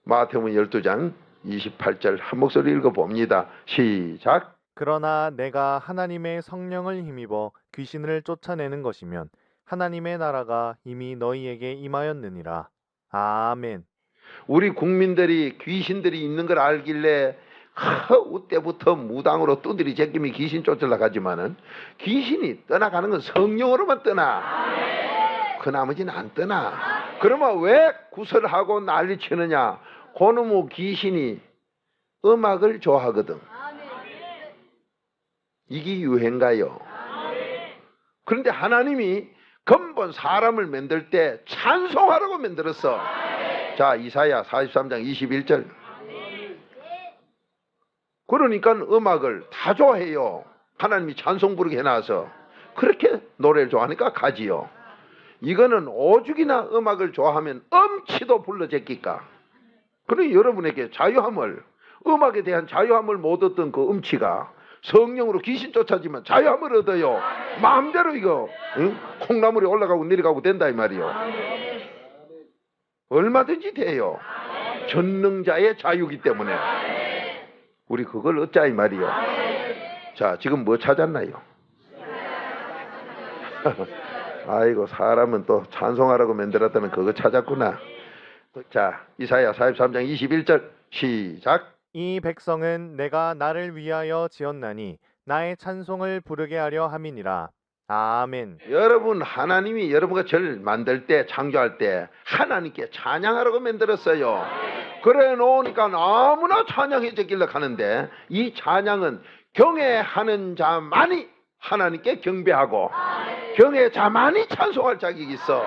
마태복음 12장 28절 한 목소리 읽어봅니다. 시작. 그러나 내가 하나님의 성령을 힘입어 귀신을 쫓아내는 것이면 하나님의 나라가 이미 너희에게 임하였느니라. 아멘. 우리 국민들이 귀신들이 있는 걸 알길래 그때부터 무당으로 두드리 제끼면 귀신 쫓으려고 하지만은 귀신이 떠나가는 건 성령으로만 떠나. 그 나머지는 안 떠나. 그러면 왜 구설하고 난리치느냐? 그놈의 귀신이 음악을 좋아하거든. 이게 유행가요. 그런데 하나님이 근본 사람을 만들 때 찬송하라고 만들었어. 자 이사야 43장 21절. 그러니까 음악을 다 좋아해요. 하나님이 찬송 부르게 해놔서 그렇게 노래를 좋아하니까 가지요. 이거는 오죽이나 음악을 좋아하면 음치도 불러 제끼까. 그러니 여러분에게 자유함을, 음악에 대한 자유함을 못 얻던 그 음치가 성령으로 귀신 쫓아지면 자유함을 얻어요. 마음대로 이거 응? 콩나물이 올라가고 내려가고 된다 이 말이요. 얼마든지 돼요. 전능자의 자유기 때문에 우리 그걸 얻자 이 말이요. 자 지금 뭐 찾았나요? 아이고 사람은 또 찬송하라고 만들었다는 그거 찾았구나. 자 이사야 43장 21절 시작. 이 백성은 내가 나를 위하여 지었나니 나의 찬송을 부르게 하려 함이니라. 아멘. 여러분 하나님이 여러분과 저를 만들 때 창조할 때 하나님께 찬양하라고 만들었어요. 그래 놓으니까 아무나 찬양해 제길래 하는데 이 찬양은 경외하는 자만이 하나님께 경배하고 경외자만이 찬송할 자격이 있어.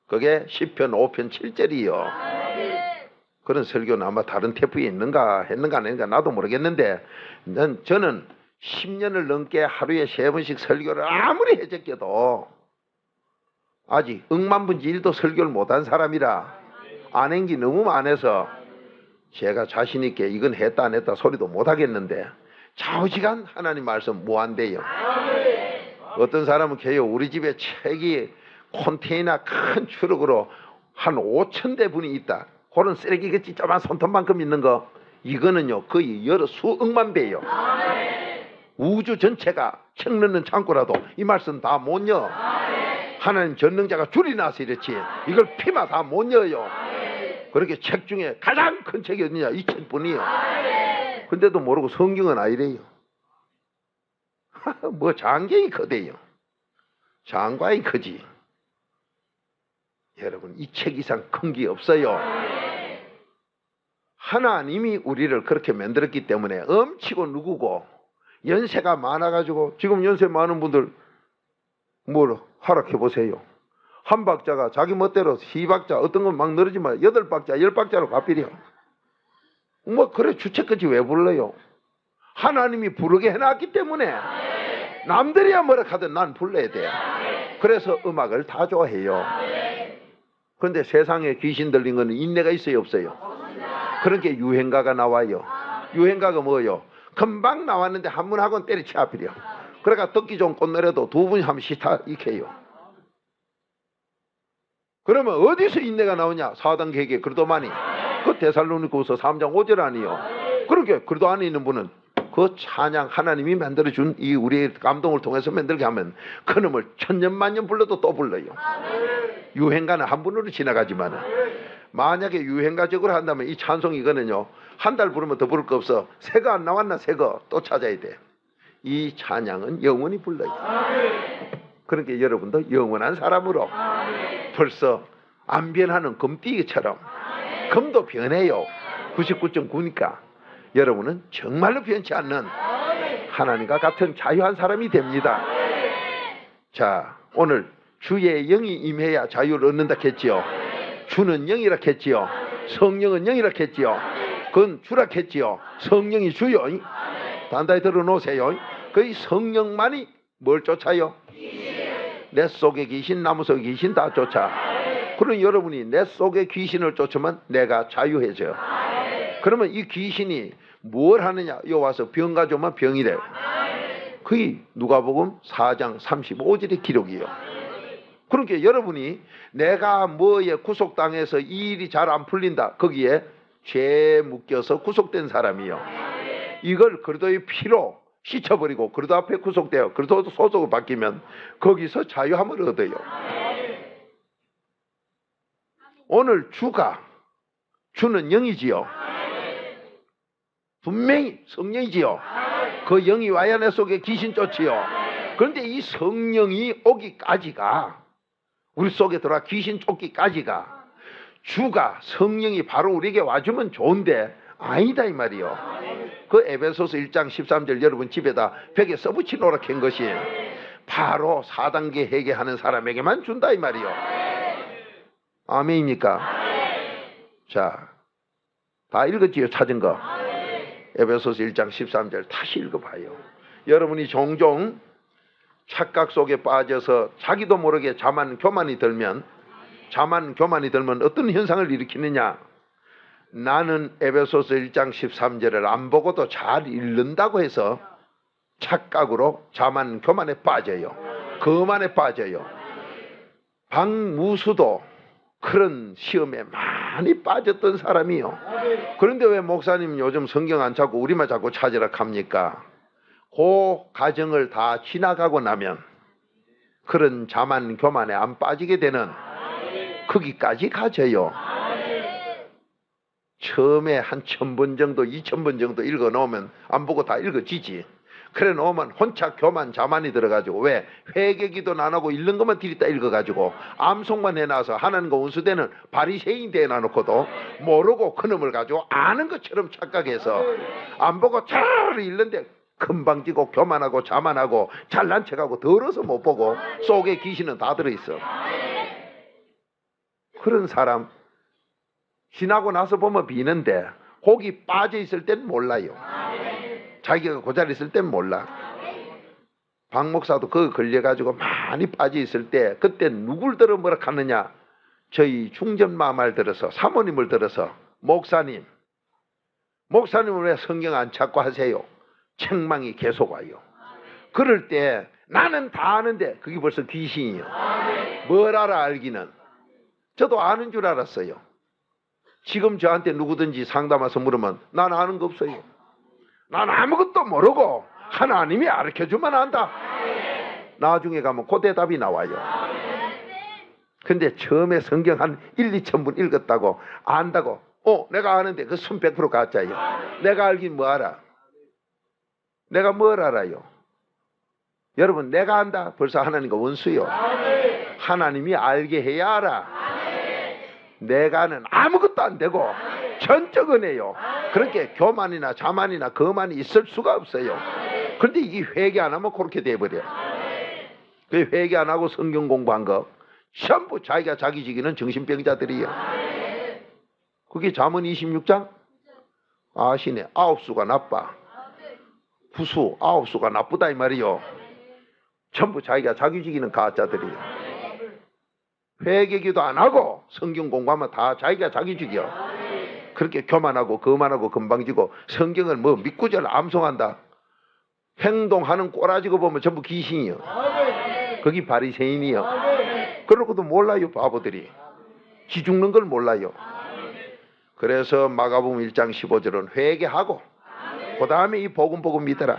그게 시편 5편 7절이요. 그런 설교는 아마 다른 테프에 있는가 했는가 안 했는가 나도 모르겠는데 저는 10년을 넘게 하루에 3번씩 설교를 아무리 해제껴도 아직 억만분지 1도 설교를 못한 사람이라 안 한 게 너무 많아서 제가 자신 있게 이건 했다 안 했다 소리도 못 하겠는데 좌우지간 하나님 말씀 무한대요. 어떤 사람은 개요 우리 집에 책이 컨테이너 큰 추럭으로 한 5,000대 분이 있다. 그런 쓰레기겠지 조그만 손톱만큼 있는 거 이거는요 거의 여러 수억만 배요. 우주 전체가 책 넣는 창고라도 이 말씀 다 못 여. 하나님 전능자가 줄이 나서 이렇지 이걸 피마 다 못 여요. 그렇게 책 중에 가장 큰 책이 어디냐 이 책뿐이에요. 근데도 모르고 성경은 아니래요. 뭐 장경이 커대요. 장과이 크지. 여러분 이 책 이상 큰 게 없어요. 하나님이 우리를 그렇게 만들었기 때문에 엄치고 누구고 연세가 많아가지고 지금 연세 많은 분들 뭘 하락해 보세요. 한 박자가 자기 멋대로 시박자 어떤 건 막 늘어지면 8박자 10박자로 가필이요. 뭐 그래 주책까지 왜 불러요? 하나님이 부르게 해놨기 때문에 남들이야 뭐라 하든 난 불러야 돼. 그래서 음악을 다 좋아해요. 그런데 세상에 귀신 들린 거는 인내가 있어요 없어요? 그러니까 유행가가 나와요. 유행가가 뭐예요? 금방 나왔는데 한 번 하고는 때려치 하필이요. 그러니까 듣기 좋은 꽃노래도 2분이 한 번씩 다 익혀요. 그러면 어디서 인내가 나오냐? 사단 계획에 그래도 많이. 그 데살로니가후서 3장 5절 아니요. 그렇게 그래도 안에 있는 분은 그 찬양 하나님이 만들어준 이 우리의 감동을 통해서 만들게 하면 그놈을 천년만년 불러도 또 불러요. 유행가는 한 분으로 지나가지만 만약에 유행가적으로 한다면 이 찬송 이거는요 한 달 부르면 더 부를 거 없어. 새거 안 나왔나 새거 또 찾아야 돼. 이 찬양은 영원히 불러요. 그러니까 여러분도 영원한 사람으로 벌써 안 변하는 금띠기처럼 금도 변해요. 99.9니까 여러분은 정말로 변치 않는 하나님과 같은 자유한 사람이 됩니다. 자 오늘 주의 영이 임해야 자유를 얻는다 했지요. 주는 영이라 했지요. 성령은 영이라 했지요. 그건 주라 했지요. 성령이 주요. 단단히 들어놓으세요. 그 성령만이 뭘 쫓아요? 내 속에 귀신, 나무 속에 귀신 다 쫓아. 그럼 여러분이 내 속에 귀신을 쫓으면 내가 자유해져요. 그러면 이 귀신이 뭘 하느냐? 여 와서 병 가져오면 병이래요. 그게 누가복음 4장 35절의 기록이에요. 그러니까 여러분이 내가 뭐에 구속당해서 이 일이 잘 안 풀린다. 거기에 죄에 묶여서 구속된 사람이요. 이걸 그리스도의 피로 씻어버리고 그리스도 앞에 구속되어 그리스도 소속을 바뀌면 거기서 자유함을 얻어요. 오늘 주는 영이지요. 분명히 성령이지요. 그 영이 와야 내 속에 귀신 쫓지요. 그런데 이 성령이 오기까지가 우리 속에 들어와 귀신 쫓기까지가 주가 성령이 바로 우리에게 와주면 좋은데 아니다 이 말이요. 그 에베소서 1장 13절 여러분 집에다 벽에 써붙이노라 한 것이 바로 4단계 회개하는 사람에게만 준다 이 말이요. 아멘입니까? 자, 다 읽었지요? 찾은 거. 에베소서 1장 13절 다시 읽어봐요. 여러분이 종종 착각 속에 빠져서 자기도 모르게 자만 교만이 들면 어떤 현상을 일으키느냐? 나는 에베소서 1장 13절을 안 보고도 잘 읽는다고 해서 착각으로 자만 교만에 빠져요. 거만에 빠져요. 박무수도 그런 시험에 많이 빠졌던 사람이요. 그런데 왜 목사님 요즘 성경 안 찾고 우리만 자꾸 찾으라 합니까? 그 과정을 다 지나가고 나면 그런 자만 교만에 안 빠지게 되는 거기까지 가져요. 처음에 한 1000번 정도 2000번 정도 읽어 놓으면 안 보고 다 읽어지지. 그래 놓으면 혼자 교만 자만이 들어가지고 왜 회개기도 안 하고 읽는 것만 들이다 읽어가지고 암송만 해놔서 하나님과 원수되는 바리새인 대놔놓고도 모르고 그놈을 가지고 아는 것처럼 착각해서 안 보고 잘 읽는데 금방 지고 교만하고 자만하고 잘난 척하고 더러서 못 보고 속에 귀신은 다 들어있어. 그런 사람 지나고 나서 보면 비는데 거기 빠져 있을 땐 몰라요. 자기가 그 자리에 있을 땐 몰라. 박 목사도 그거 걸려가지고 많이 빠져 있을 때 그때 누굴 들어 뭐라 하느냐? 저희 중전마말 들어서 사모님을 들어서 목사님은 왜 성경 안 찾고 하세요? 책망이 계속 와요. 그럴 때 나는 다 아는데 그게 벌써 귀신이요. 뭘 알아 알기는. 저도 아는 줄 알았어요. 지금 저한테 누구든지 상담 와서 물으면 난 아는 거 없어요. 난 아무것도 모르고 하나님이 가르쳐주면 안다. 나중에 가면 그 대답이 나와요. 근데 처음에 성경 한 1, 2천 분 읽었다고 안다고 내가 아는데 그 100% 가짜예요. 내가 알긴 뭐 알아? 내가 뭘 알아요? 여러분 내가 안다 벌써 하나님과 원수요. 하나님이 알게 해야 알아. 내가는 아무것도 안 되고 전적 은혜요. 그렇게 교만이나 자만이나 거만이 있을 수가 없어요. 그런데 이게 회개 안 하면 그렇게 돼버려. 그 회개 안 하고 성경 공부한 거 전부 자기가 자기 지기는 정신병자들이에요. 그게 잠언 26장 아시네. 9수가 나빠. 부수 9수가 나쁘다 이 말이요. 전부 자기가 자기 지기는 가짜들이에요. 회개기도 안 하고 성경 공부하면 다 자기가 자기 죽여. 그렇게 교만하고 거만하고 금방지고 성경을 뭐 믿고절 암송한다. 행동하는 꼬라지고 보면 전부 귀신이요. 거기 바리새인이요. 그러고도 몰라요 바보들이. 지 죽는 걸 몰라요. 그래서 마가복음 1장 15절은 회개하고 그 다음에 이 복음 보고 믿어라.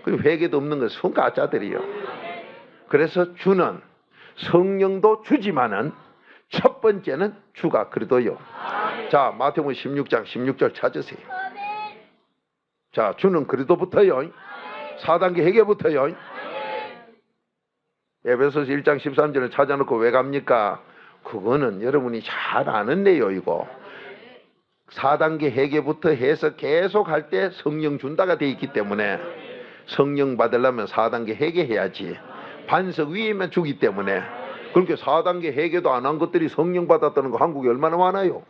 그 회개도 없는 건 순가짜들이요. 그래서 주는 성령도 주지만은 첫 번째는 주가 그리도요. 자, 마태복음 16장 16절 찾으세요. 자, 주는 그리도부터요. 4단계 회개부터요. 에베소서 1장 13절을 찾아놓고 왜 갑니까? 그거는 여러분이 잘 아는 내용이고 4단계 회개부터 해서 계속 할 때 성령 준다가 돼 있기 때문에 성령 받으려면 4단계 회개해야지. 반석 위에만 주기 때문에 그렇게 4단계 회개도 안 한 것들이 성령 받았다는 거 한국에 얼마나 많아요.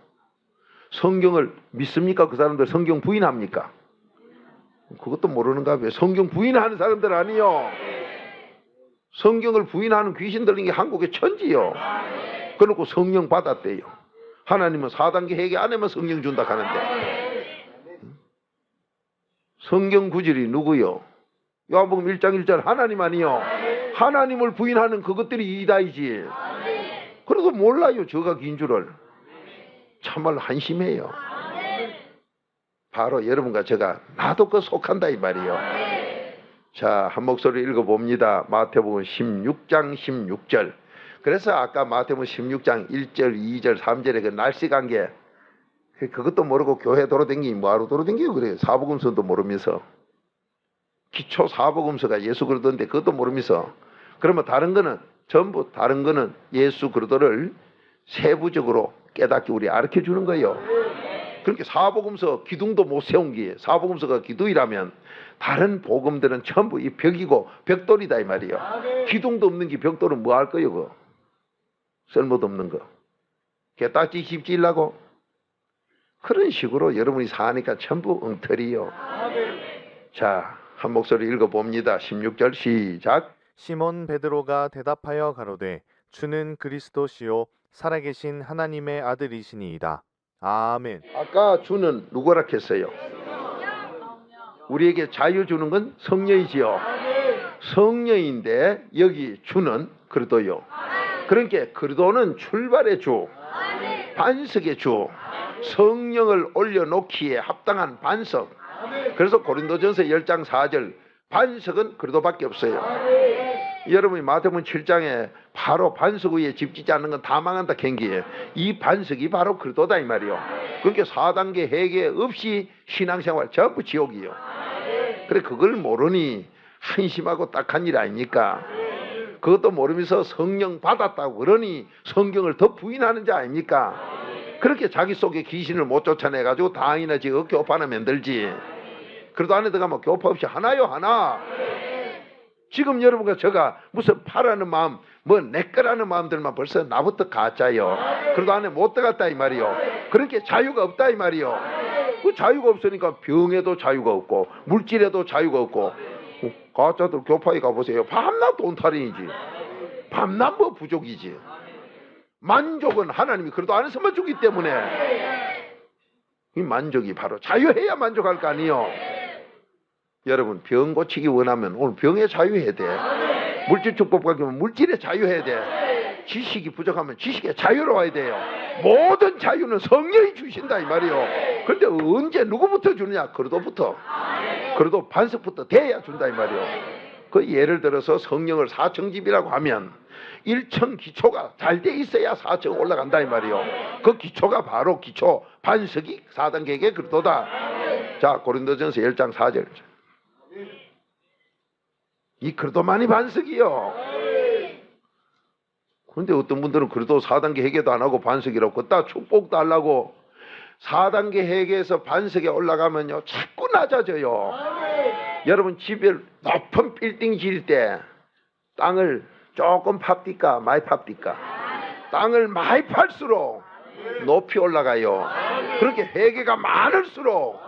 성경을 믿습니까? 그 사람들 성경 부인합니까? 그것도 모르는가 봐요. 성경 부인하는 사람들 아니요. 성경을 부인하는 귀신들인 게 한국에 천지요. 그래놓고 성령 받았대요. 하나님은 4단계 회개 안 하면 성령 준다 하는데. 성경 구절이 누구요? 요한복음 1장 1절 하나님 아니요. 하나님을 부인하는 그것들이 이다이지. 그래도 몰라요. 저가 긴 줄을. 참말로 한심해요. 바로 여러분과 제가 나도 그 속한다 이 말이요. 자, 한 목소리 읽어봅니다. 마태복음 16장 16절. 그래서 아까 마태복음 16장 1절 2절 3절에 그 날씨 관계 그것도 모르고 교회 돌아다니기 뭐하러 돌아다니고 그래요. 사복음서도 모르면서. 기초 사복음서가 예수 그리스도인데 그것도 모르면서. 그러면 다른 거는 전부 다른 거는 예수 그리스도를 세부적으로 깨닫게 우리 가르쳐 주는 거예요. 그렇게 사복음서 기둥도 못 세운 게 사복음서가 기둥이라면 다른 복음들은 전부 이 벽이고 벽돌이다 이 말이에요. 기둥도 없는 게 벽돌은 뭐 할 거예요? 그거? 쓸모도 없는 거. 개딱지 집지려고 그런 식으로 여러분이 사니까 전부 엉터리요. 자, 한 목소리 읽어봅니다. 16절 시작. 시몬 베드로가 대답하여 가로되 주는 그리스도시요 살아계신 하나님의 아들이시니이다. 아멘. 아까 주는 누구라 했어요? 우리에게 자유 주는 건 성령이지요. 성령인데 여기 주는 그리스도요. 그러니까 그리스도는 출발의 주, 반석의 주, 성령을 올려놓기에 합당한 반석. 그래서 고린도전서 10장 4절 반석은 그리스도밖에 없어요. 여러분이 마태복음 7장에 바로 반석 위에 집 짓지 않는 건 다 망한다 경기에 이 반석이 바로 그리스도다 이 말이요. 그러니까 4단계 회개 없이 신앙생활 전부 지옥이요. 그래 그걸 모르니 한심하고 딱한 일 아닙니까? 그것도 모르면서 성령 받았다고 그러니 성경을 더 부인하는 자 아닙니까? 그렇게 자기 속에 귀신을 못 쫓아내가지고 당이나 지금 교파 하나 만들지. 그래도 안에 들어가면 교파 없이 하나요 하나. 지금 여러분과 제가 무슨 파라는 마음 뭐 내 거라는 마음들만 벌써 나부터 가짜요. 그래도 안에 못 들어갔다 이 말이요. 그렇게 자유가 없다 이 말이요. 그 자유가 없으니까 병에도 자유가 없고 물질에도 자유가 없고 가짜들 교파에 가보세요. 밤낮 돈탈인이지. 밤낮 뭐 부족이지. 만족은 하나님이 그래도 안에서만 주기 때문에 이 만족이 바로 자유해야 만족할 거 아니요. 여러분 병 고치기 원하면 오늘 병에 자유해야 돼. 물질 축복 받으면 물질에 자유해야 돼. 지식이 부족하면 지식에 자유로워야 돼요. 모든 자유는 성령이 주신다 이 말이요. 그런데 언제 누구부터 주느냐? 그리스도부터. 그래도 반석부터 돼야 준다 이 말이요. 그 예를 들어서 성령을 4청집이라고 하면 1층 기초가 잘 돼 있어야 4층 올라간다 이 말이요. 그 기초가 바로 기초 반석이 4단계의 그리스도다. 자, 고린도전서 10장 4절. 이 그리스도만이 반석이요. 그런데 어떤 분들은 그래도 4단계 회개도 안 하고 반석이라고 걷다 축복도 하려고 4단계 회개에서 반석에 올라가면요 자꾸 낮아져요. 여러분 집에 높은 빌딩 지을 때 땅을 조금 팝디까 많이 팝디까? 땅을 많이 팔수록 높이 올라가요. 그렇게 회개가 많을수록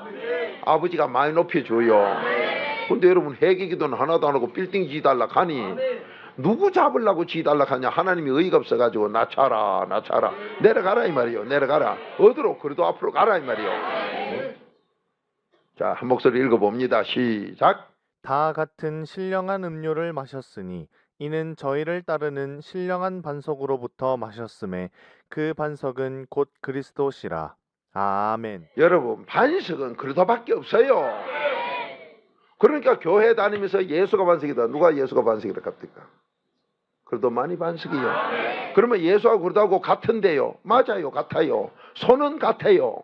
아버지가 많이 높여줘요. 근데 여러분 회개 기도는 하나도 안 하고 빌딩 지달라 하니 누구 잡으려고 지달라 하냐? 하나님이 의의가 없어가지고 낮춰라 낮춰라 내려가라 이 말이요. 내려가라. 어디로? 그래도 앞으로 가라 이 말이요. 자, 한 목소리 읽어봅니다. 시작. 다 같은 신령한 음료를 마셨으니 이는 저희를 따르는 신령한 반석으로부터 마셨음에 그 반석은 곧 그리스도시라. 아멘. 여러분 반석은 그리스도밖에 없어요. 그러니까 교회 다니면서 예수가 반석이다. 누가 예수가 반석이라 갑니까? 그리스도만이 반석이요. 그러면 예수하고 그리스도하고 같은데요. 맞아요. 같아요. 손은 같아요.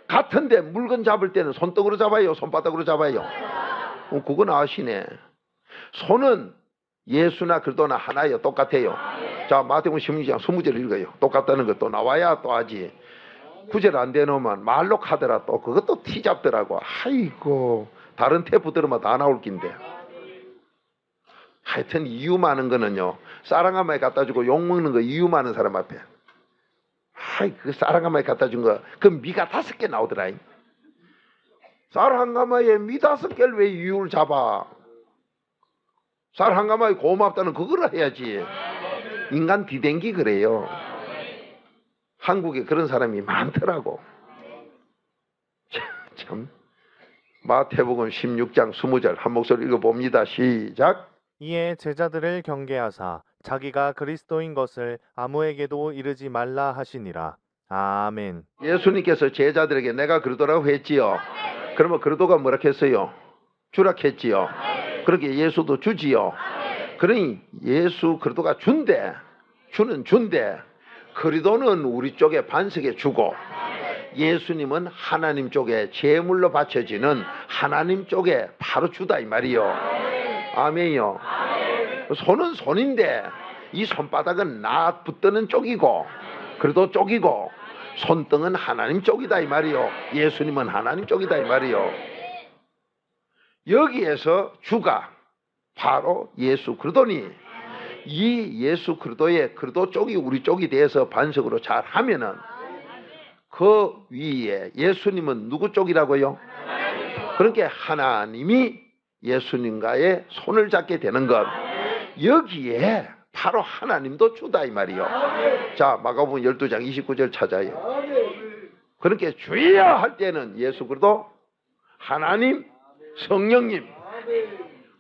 같은데 물건 잡을 때는 손등으로 잡아요. 손바닥으로 잡아요. 그건 아시네. 손은 예수나 그리스도나 하나예요. 똑같아요. 자, 마태복음 16장 20절 읽어요. 똑같다는 것도 나와야 또 하지. 구절 안 되놓으면 말로 하더라 또 그것도 티 잡더라고. 아이고 다른 테이프 들으면 다 나올 낀데. 하여튼 이유 많은 거는요. 쌀 한 마리 갖다 주고 욕 먹는 거 이유 많은 사람 앞에. 아이 그 쌀 한 마리 갖다 준 거 그 미가 5개 나오더라. 쌀 한 가마에 미 5개를 왜 이유를 잡아? 쌀 한 가마에 고맙다는 그거를 해야지. 인간 비댕기 그래요. 한국에 그런 사람이 많더라고. 참. 마태복음 16장 20절 한 목소리 읽어봅니다. 시작. 이에 제자들을 경계하사 자기가 그리스도인 것을 아무에게도 이르지 말라 하시니라. 아멘. 예수님께서 제자들에게 내가 그리스도라고 했지요. 그러면 그리스도가 뭐라 했어요? 주라 했지요. 그렇게 예수도 주지요. 그러니 예수 그리스도가 준대. 주는 준대. 그리스도는 우리 쪽에 반석에 주고 예수님은 하나님 쪽에 제물로 바쳐지는 하나님 쪽에 바로 주다 이 말이요. 아멘이요. 손은 손인데 이 손바닥은 나 붙드는 쪽이고 그래도 쪽이고 손등은 하나님 쪽이다 이 말이요. 예수님은 하나님 쪽이다 이 말이요. 여기에서 주가 바로 예수 그리스도니 이 예수 그리스도의 그리스도 쪽이 우리 쪽이 돼서 반석으로 잘 하면은 그 위에 예수님은 누구 쪽이라고요? 그러니까 하나님이 예수님과의 손을 잡게 되는 것 여기에 바로 하나님도 주다 이 말이요. 자 마가복음 12장 29절 찾아요. 그러니까 주여 할 때는 예수 그리스도 하나님 성령님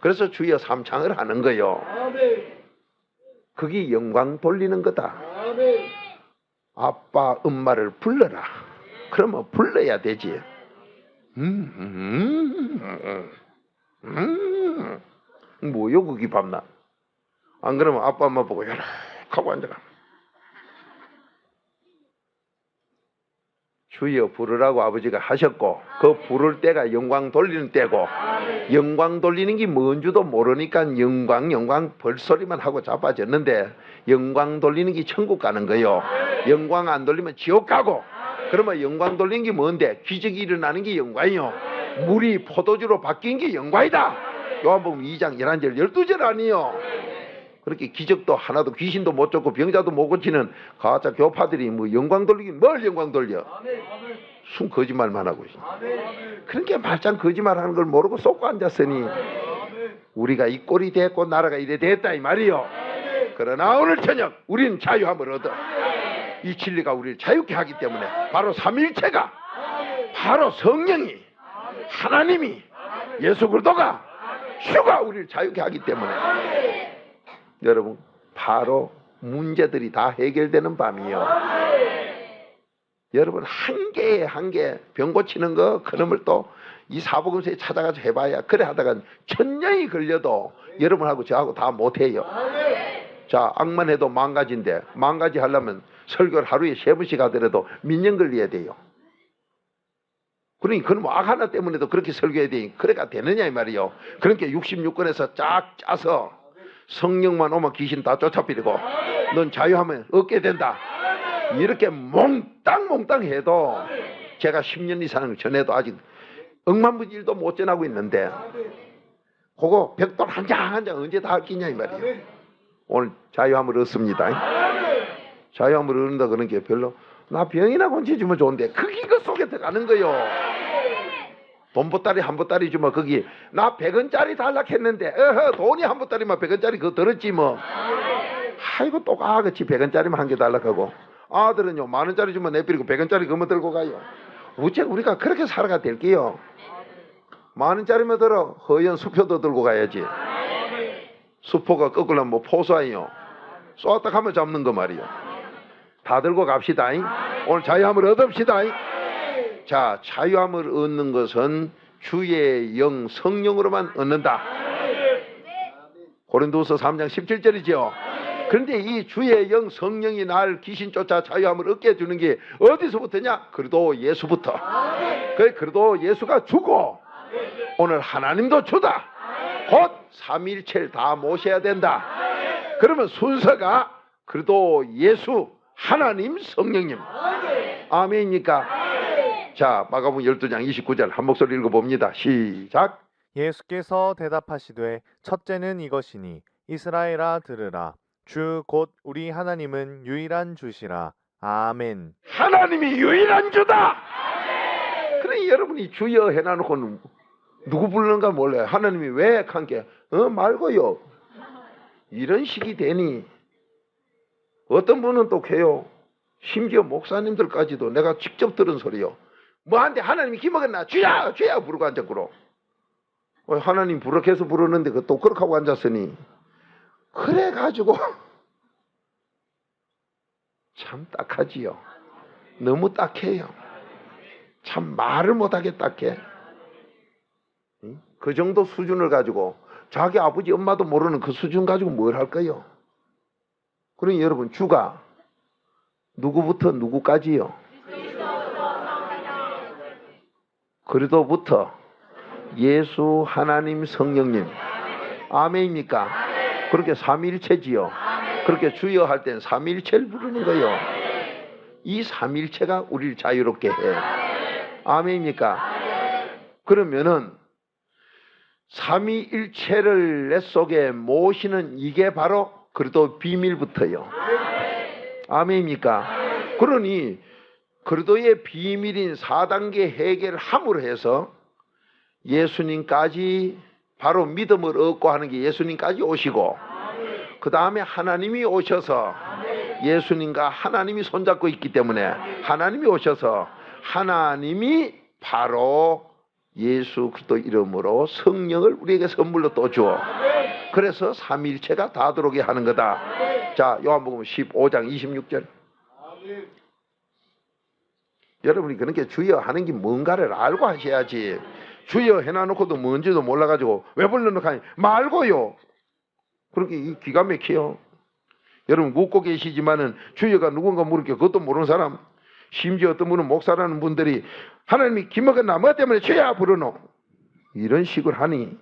그래서 주여 삼창을 하는 거요. 그게 영광 돌리는 거다. 아빠 엄마를 불러라. 그러면 불러야 되지. 뭐요 그게 밤낮. 안 그러면 아빠 엄마 보고 요렇게 하고 앉아가. 주여 부르라고 아버지가 하셨고 그 부를 때가 영광 돌리는 때고 영광 돌리는 게 뭔지도 모르니까 영광 벌소리만 하고 자빠졌는데 영광 돌리는 게 천국 가는 거요. 영광 안 돌리면 지옥 가고 그러면 영광 돌리는 게 뭔데? 기적이 일어나는 게 영광이요. 물이 포도주로 바뀐 게 영광이다. 요한복음 2장 11절 12절 아니요. 그렇게 기적도 하나도 귀신도 못 쫓고 병자도 못 고치는 가짜 교파들이 뭐 영광 돌리긴 뭘 영광 돌려? 순 거짓말만 하고 있어. 그러니까 말짱 거짓말하는 걸 모르고 쏟고 앉았으니 우리가 이 꼴이 됐고 나라가 이래 됐다 이 말이요. 그러나 오늘 저녁 우리는 자유함을 얻어. 이 진리가 우리를 자유케 하기 때문에 바로 삼위일체가 바로 성령이 하나님이 예수 그리스도가 주가 우리를 자유케 하기 때문에 여러분 바로 문제들이 다 해결되는 밤이요. 여러분 한 개 병 고치는 거 그놈을 또 이 사복음서에 찾아가서 해봐야 그래 하다가 천년이 걸려도 여러분하고 저하고 다 못해요. 자 악만 해도 망가진데 망가지 하려면 설교를 하루에 3번씩 하더라도 몇 년 걸려야 돼요. 그러니 그놈 악 하나 때문에도 그렇게 설교해야 되니 그래가 되느냐 이 말이요. 그러니까 66권에서 쫙 짜서 성령만 오면 귀신 다 쫓아버리고 넌 자유하면 얻게 된다. 이렇게 몽땅 해도 제가 10년 이상 전에도 아직 억만부질도 못 전하고 있는데 그거 벽돌 한 장 언제 다 할 끼냐 이 말이에요. 오늘 자유함을 얻습니다. 자유함을 얻는다 그런 게 별로 나 병이나 고쳐주면 좋은데 그게 그 속에 들어가는 거요. 돈 보따리 한 보따리 주면 거기 나 100원짜리 달라 했는데 돈이 한 보따리만 100원짜리 그거 들었지 뭐. 아이고 똑같이 100원짜리만 한 개 달라 하고 아들은요 10,000원짜리 주면 내버리고 100원짜리 그거 들고 가요. 어째 우리가 그렇게 살아가 될게요. 10,000원짜리만 들어 허연 수표도 들고 가야지. 수포가 꺾으려면 뭐 포수아니요. 쏘았다 하면 잡는 거 말이요. 다 들고 갑시다. 오늘 자유함을 얻읍시다. 자, 자유함을 얻는 것은 주의 영 성령으로만 얻는다. 고린도후서 3장 17절이죠. 그런데 이 주의 영 성령이 날 귀신 쫓아 자유함을 얻게 해주는 게 어디서부터냐? 그래도 예수부터. 그래도 예수가 주고 오늘 하나님도 주다. 곧 삼위일체를 다 모셔야 된다. 그러면 순서가 그래도 예수 하나님 성령님 아멘입니까? 자 마가복음 12장 29절 한 목소리 읽어봅니다. 시작. 예수께서 대답하시되 첫째는 이것이니 이스라엘아 들으라. 주 곧 우리 하나님은 유일한 주시라. 아멘. 하나님이 유일한 주다. 그래 여러분이 주여 해놔놓고 누구 부르는가 몰라요. 하나님이 왜 한게 말고요. 이런 식이 되니 어떤 분은 또 해요. 심지어 목사님들까지도 내가 직접 들은 소리요. 뭐한테 하나님이 기먹었나 주야 주야 부르고 앉았구로. 하나님 부르게해서 부르는데 그또 그렇게 하고 앉았으니 그래가지고 참 딱하지요. 너무 딱해요. 참 말을 못하게 딱해. 그 정도 수준을 가지고 자기 아버지 엄마도 모르는 그 수준 가지고 뭘 할까요? 그러니 여러분 주가 누구부터 누구까지요? 그리스도부터 예수 하나님 성령님. 아멘입니까? 그렇게 삼위일체지요. 그렇게 주여 할 땐 삼위일체를 부르는 거예요. 이 삼위일체가 우리를 자유롭게 해. 아멘입니까? 그러면은 삼위일체를 내 속에 모시는 이게 바로 그리스도 비밀부터요. 아멘입니까? 그러니 그리스도의 비밀인 4단계 해결을 함으로 해서 예수님까지 바로 믿음을 얻고 하는 게 예수님까지 오시고 그 다음에 하나님이 오셔서 예수님과 하나님이 손잡고 있기 때문에 하나님이 오셔서 하나님이 바로 예수 그리스도 이름으로 성령을 우리에게 선물로 또 주어 그래서 삼위일체가 다 들어오게 하는 거다. 자, 요한복음 15장 26절. 여러분이 그렇게 주여 하는 게 뭔가를 알고 하셔야지. 주여 해놔놓고도 뭔지도 몰라가지고 왜 불러놓고 하니 말고요. 그렇게 기가 막혀요. 여러분 묻고 계시지만은 주여가 누군가 물을게 그것도 모르는 사람, 심지어 어떤 분은 목사라는 분들이 하나님이 기먹었나 뭐 때문에 주여 부르노 이런 식으로 하니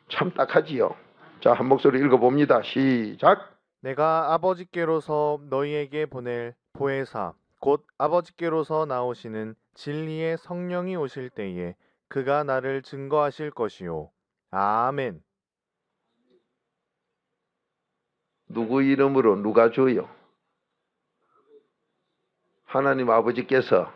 참 딱하지요. 자, 한 목소리 읽어봅니다. 시작. 내가 아버지께로서 너희에게 보낼 보혜사 곧 아버지께로서 나오시는 진리의 성령이 오실 때에 그가 나를 증거하실 것이요. 아멘. 누구 이름으로 누가 줘요? 하나님 아버지께서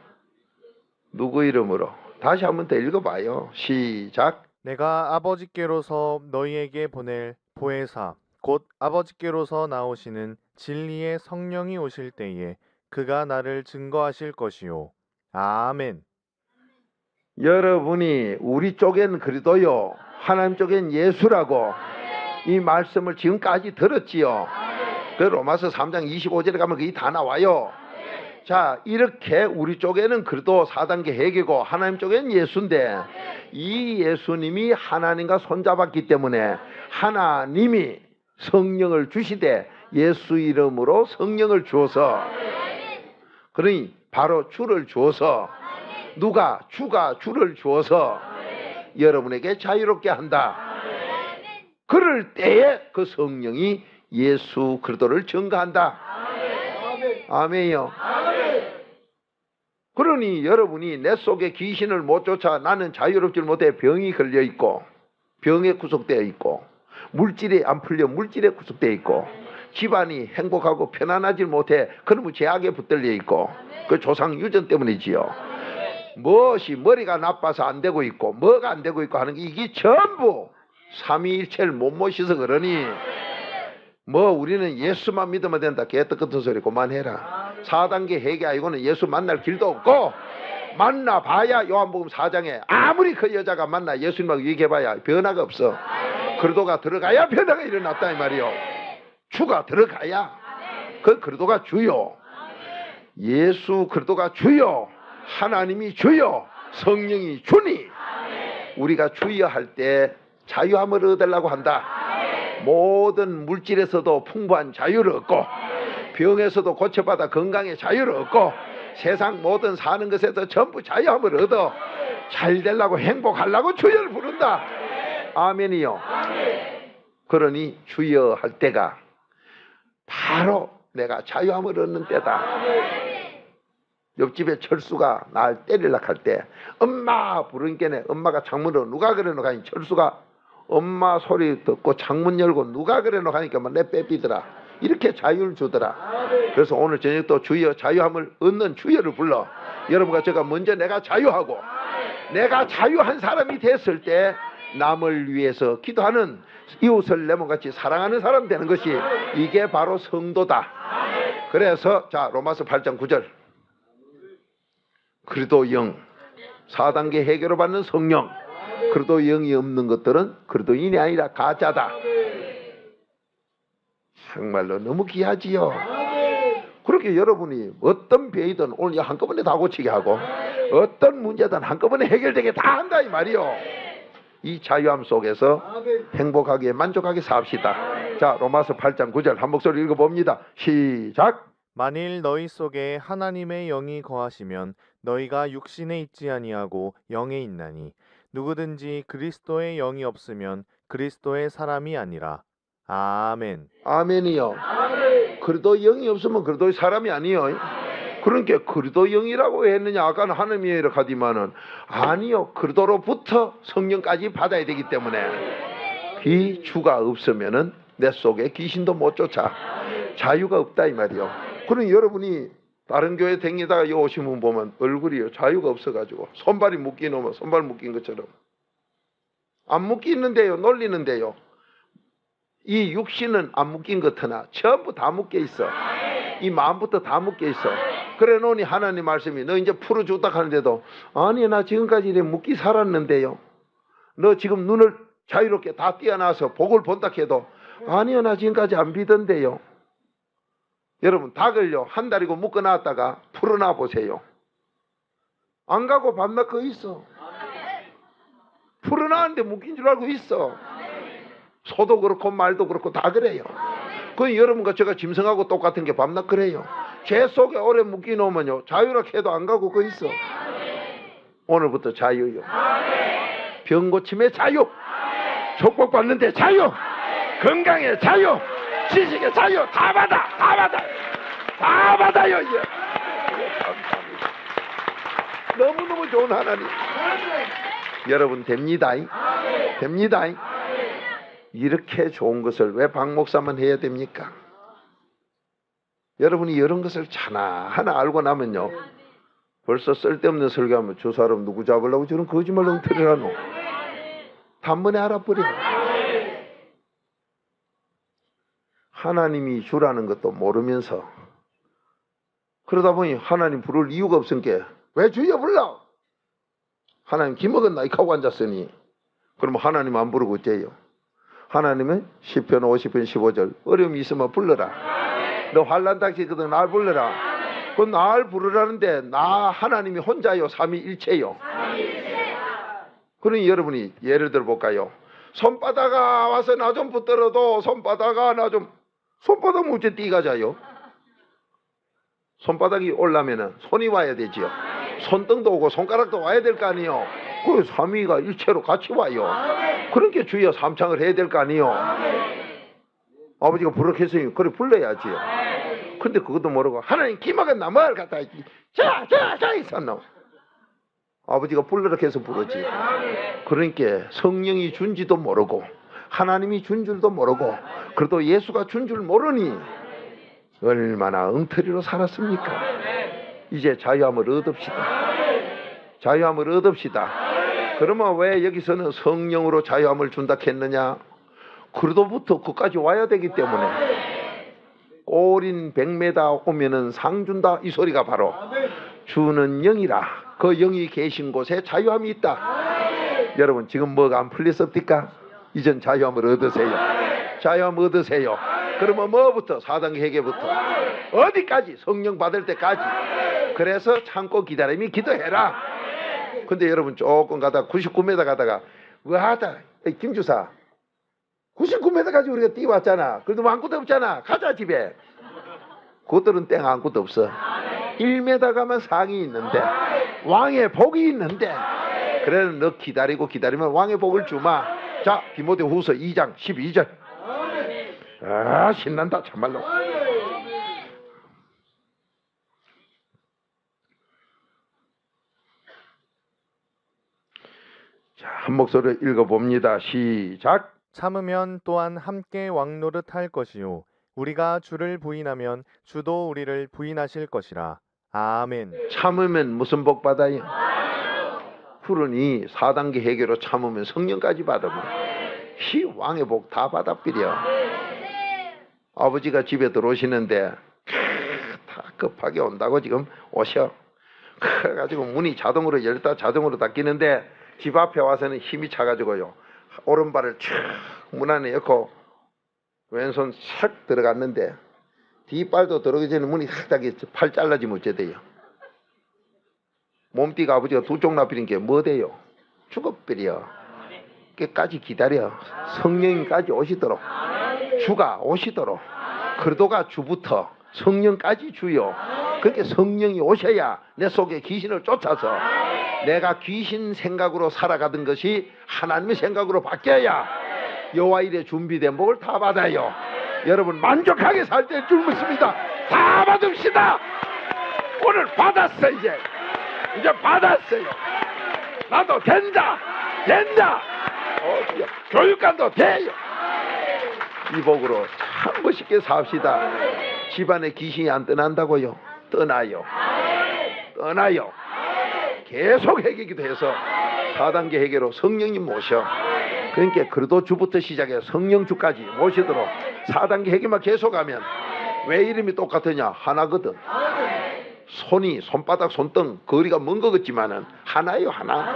누구 이름으로? 다시 한번 더 읽어봐요. 시작. 내가 아버지께로서 너희에게 보낼 보혜사 곧 아버지께로서 나오시는 진리의 성령이 오실 때에 그가 나를 증거하실 것이요. 아멘. 여러분이 우리 쪽엔 그리도요 하나님 쪽엔 예수라고 이 말씀을 지금까지 들었지요. 그 로마서 3장 25절에 가면 그게 다 나와요. 자, 이렇게 우리 쪽에는 그래도 4단계 해계고 하나님 쪽엔 예수인데 이 예수님이 하나님과 손잡았기 때문에 하나님이 성령을 주시되 예수 이름으로 성령을 주어서 그러니 바로 주를 주어서 누가 주가 주를 주어서 여러분에게 자유롭게 한다. 그럴 때에 그 성령이 예수 그리스도를 증거한다. 아멘이요. 그러니 여러분이 내 속에 귀신을 못 쫓아 나는 자유롭지 못해 병이 걸려 있고 병에 구속되어 있고 물질이 안 풀려 물질에 구속되어 있고 집안이 행복하고 편안하지 못해 그러면 죄악에 붙들려 있고 그 조상 유전 때문이지요. 무엇이 머리가 나빠서 안 되고 있고 뭐가 안 되고 있고 하는 게 이게 전부 삼위일체를 못 모셔서 그러니 뭐 우리는 예수만 믿으면 된다. 개떡 같은 소리 그만해라. 4단계 회개 아니고는 예수 만날 길도 없고 만나봐야 요한복음 4장에 아무리 그 여자가 만나 예수님하고 얘기해봐야 변화가 없어. 그리스도가 들어가야 변화가 일어났다 이 말이요. 주가 들어가야 그 그리스도가 주요. 예수 그리스도가 주요. 하나님이 주요. 성령이 주니 우리가 주여 할 때 자유함을 얻으려고 한다. 모든 물질에서도 풍부한 자유를 얻고 병에서도 고쳐받아 건강의 자유를 얻고 세상 모든 사는 것에서 전부 자유함을 얻어 잘 되려고 행복하려고 주여를 부른다. 아멘이요. 그러니 주여 할 때가 바로 내가 자유함을 얻는 때다. 옆집에 철수가 날 때리려고 할 때 엄마 부르니까 엄마가 창문으로 누가 그러노 가니 철수가 엄마 소리 듣고 창문 열고 누가 그래놓고 하니까 막 내 빼삐더라. 이렇게 자유를 주더라. 그래서 오늘 저녁 또 주여 자유함을 얻는 주여를 불러. 여러분과 제가 먼저 내가 자유하고 내가 자유한 사람이 됐을 때 남을 위해서 기도하는 이웃을 내 몸같이 사랑하는 사람 되는 것이 이게 바로 성도다. 그래서 자 로마서 8장 9절 그리도 영 4단계 해결을 받는 성령 그리도 영이 없는 것들은 그리도인이 아니라 가짜다. 정말로 너무 귀하지요. 그렇게 여러분이 어떤 배이든 오늘 한꺼번에 다 고치게 하고 어떤 문제든 한꺼번에 해결되게 다 한다 이 말이요. 이 자유함 속에서 행복하게 만족하게 삽시다. 자 로마서 8장 9절 한 목소리 읽어봅니다. 시작. 만일 너희 속에 하나님의 영이 거하시면 너희가 육신에 있지 아니하고 영에 있나니 누구든지 그리스도의 영이 없으면 그리스도의 사람이 아니라. 아멘. 아멘이요. 그리도 영이 없으면 그리도 사람이 아니요. 그러니까 그리도 영이라고 했느냐 아까는 하나님의 영이라고 하지만은 아니요. 그리도로부터 성령까지 받아야 되기 때문에 이 주가 없으면은 내 속에 귀신도 못 쫓아 자유가 없다 이 말이요. 그럼 여러분이 다른 교회 댕기다가 여기 오신 분 보면 얼굴이 자유가 없어가지고 손발이 묶인 오면 손발 묶인 것처럼 안 묶이는데요. 놀리는데요. 이 육신은 안 묶인 것 하나 전부 다 묶여 있어. 이 마음부터 다 묶여 있어. 그래 놓으니 하나님 말씀이 너 이제 풀어줬다 하는데도 아니 나 지금까지 이래 묶이 살았는데요. 너 지금 눈을 자유롭게 다 띄어놔서 복을 본다 해도 아니요 나 지금까지 안 비던데요. 여러분 닭을요 한 달이고 묶어놨다가 풀어놔 보세요. 안 가고 밤낮 거 있어. 풀어놨는데 묶인 줄 알고 있어. 소도 그렇고 말도 그렇고 다 그래요. 그 여러분과 제가 짐승하고 똑같은 게 밤낮 그래요. 제 속에 오래 묶여 놓으면요 자유롭게 해도 안 가고 그 있어. 오늘부터 자유요. 병 고침의 자유, 축복받는데 자유, 건강의 자유, 지식의 자유 다 받아, 다 받아, 다 받아요. 이제. 너무너무 좋은 하나님. 여러분 됩니다. 됩니다. 이렇게 좋은 것을 왜 박 목사만 해야 됩니까? 여러분이 이런 것을 하나 알고 나면요 벌써 쓸데없는 설교하면 저 사람 누구 잡으려고 저런 거짓말 엉터리를 하노. 단번에 알아버려. 하나님이 주라는 것도 모르면서 그러다 보니 하나님 부를 이유가 없으니까 왜 주여 불러? 하나님 기먹었나 이하고 앉았으니 그러면 하나님 안 부르고 어째요? 하나님은 시편 50편 15절 어려움이 있으면 불러라. 너 환난 닥치거든 날 불러라. 그 날 부르라는데 나 하나님이 혼자요 삼위일체요. 그러니 여러분이 예를 들어 볼까요? 손바닥아 와서 나 좀 붙들어도 손바닥아 나 좀 손바닥 어째 띠가자요? 손바닥이 오려면은 손이 와야 되지요. 손등도 오고 손가락도 와야 될 거 아니요. 그 삼위가 일체로 같이 와요. 그러니까 주여 삼창을 해야 될 거 아니요. 아버지가 부르겠으니 그래 불러야지요. 근데 그것도 모르고 하나님 기막은 뭘 갖다 자 있었노. 아버지가 불러라 해서 부르지. 그러니까 성령이 준지도 모르고 하나님이 준 줄도 모르고 그래도 예수가 준 줄 모르니 얼마나 엉터리로 살았습니까? 이제 자유함을 얻읍시다. 자유함을 얻읍시다. 그러면 왜 여기서는 성령으로 자유함을 준다 했느냐? 그래도부터 그까지 와야 되기 때문에 꼬린 100m 오면은 상 준다 이 소리가 바로 주는 영이라. 그 영이 계신 곳에 자유함이 있다. 여러분 지금 뭐가 안 풀렸습니까? 이젠 자유함을 얻으세요. 자유함 얻으세요. 그러면 뭐부터? 4단계 회개부터 어디까지? 성령 받을 때까지. 그래서 참고 기다림이 기도해라. 근데 여러분 조금 가다가 99m 가다가 뭐하다 김주사 99m까지 우리가 뛰어왔잖아. 그래도 뭐 아무것도 없잖아. 가자 집에. 그것들은 땡 아무것도 없어. 1m 가면 상이 있는데 왕의 복이 있는데 그래 너 기다리면 왕의 복을 주마. 자 디모데후서 2장 12절. 아 신난다 참말로. 자, 한 목소리로 읽어봅니다. 시작. 참으면 또한 함께 왕노릇 할 것이요 우리가 주를 부인하면 주도 우리를 부인하실 것이라. 아멘. 참으면 무슨 복 받아요? 그러니 4단계 해결로 참으면 성령까지 받으면 이 왕의 복 다 받아버려. 아버지가 집에 들어오시는데 다 급하게 온다고 지금 오셔. 그래가지고 문이 자동으로 열다 자동으로 닫히는데 집 앞에 와서는 힘이 차가지고요. 오른발을 촥 문 안에 넣고 왼손 싹 들어갔는데 뒷발도 들어가기 전에 문이 싹 닫혀서 팔 잘라지면 어째 돼요? 몸띠가 아버지가 두 쪽 나비린 게 뭐 돼요? 죽어버려. 끝까지 기다려. 성령까지 오시도록. 주가 오시도록. 그러도가 주부터 성령까지 주요. 그렇게 성령이 오셔야 내 속에 귀신을 쫓아서 내가 귀신 생각으로 살아가던 것이 하나님의 생각으로 바뀌어야 여호와 일에 준비된 복을 다 받아요. 여러분 만족하게 살 때 줄 믿습니다. 다 받읍시다. 오늘 받았어. 이제 받았어요. 나도 된다. 교육관도 돼요. 이 복으로 참 멋있게 삽시다. 집안에 귀신이 안 떠난다고요? 떠나요. 계속 해결기도 해서 4단계 해결로 성령님 모셔. 그러니까 그래도 주부터 시작해 성령주까지 모시도록 4단계 해결만 계속하면 왜 이름이 똑같으냐? 하나거든. 손바닥 손등 거리가 먼 것 같지만은 하나예요. 하나.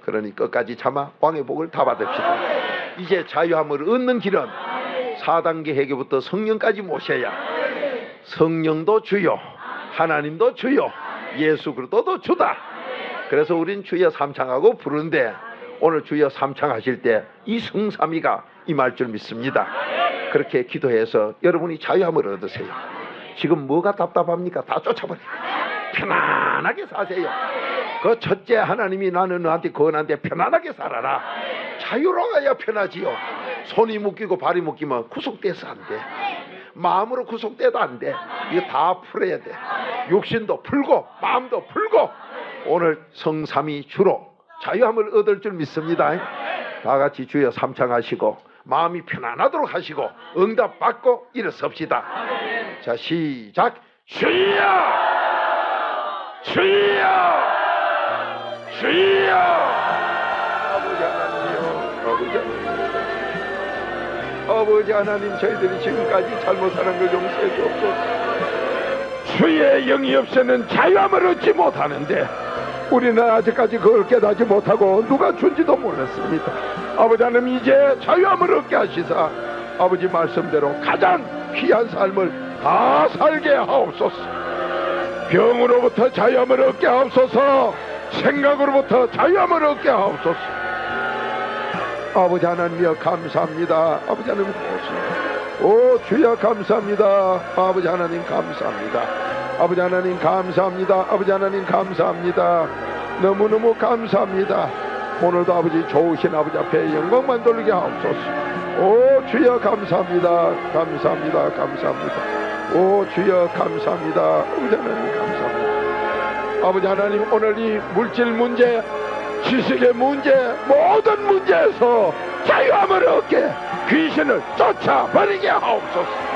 그러니 끝까지 참아 왕의 복을 다 받읍시다. 이제 자유함을 얻는 길은 4단계 해결부터 성령까지 모셔야 성령도 주요 하나님도 주요 예수 그리스도도 주다. 그래서 우린 주여 삼창하고 부르는데 오늘 주여 삼창하실 때 이 성삼위가 임할 줄 믿습니다. 그렇게 기도해서 여러분이 자유함을 얻으세요. 지금 뭐가 답답합니까? 다 쫓아버리고 편안하게 사세요. 그 첫째 하나님이 나는 너한테 건한데 편안하게 살아라. 자유로워야 편하지요. 손이 묶이고 발이 묶이면 구속돼서 안 돼. 마음으로 구속돼도 안 돼. 이거 다 풀어야 돼. 육신도 풀고 마음도 풀고 오늘 성삼위 주로 자유함을 얻을 줄 믿습니다. 다 같이 주여 삼창하시고 마음이 편안하도록 하시고 응답 받고 일어섭시다. 자 시작. 주여 아버지 하나님 저희들이 지금까지 잘못 사는 걸 용서해 주옵소서. 주의 영이 없이는 자유함을 얻지 못하는데 우리는 아직까지 그걸 깨닫지 못하고 누가 준지도 몰랐습니다. 아버지 하나님 이제 자유함을 얻게 하시사 아버지 말씀대로 가장 귀한 삶을 다 살게 하옵소서. 병으로부터 자유함을 얻게 하옵소서. 생각으로부터 자유함을 얻게 하옵소서. 아버지 하나님이여 감사합니다. 아버지 하나님 고맙습니다. 오 주여 감사합니다. 아버지 하나님 감사합니다. 아버지 하나님 감사합니다. 아버지 하나님 감사합니다. 너무너무 감사합니다. 오늘도 아버지 좋으신 아버지 앞에 영광만 돌리게 하옵소서. 오 주여 감사합니다. 오 주여 감사합니다. 아버지 하나님 감사합니다. 아버지 하나님 오늘 이 물질 문제 지식의 문제 모든 문제에서 자유함을 얻게 귀신을 쫓아버리게 하옵소서.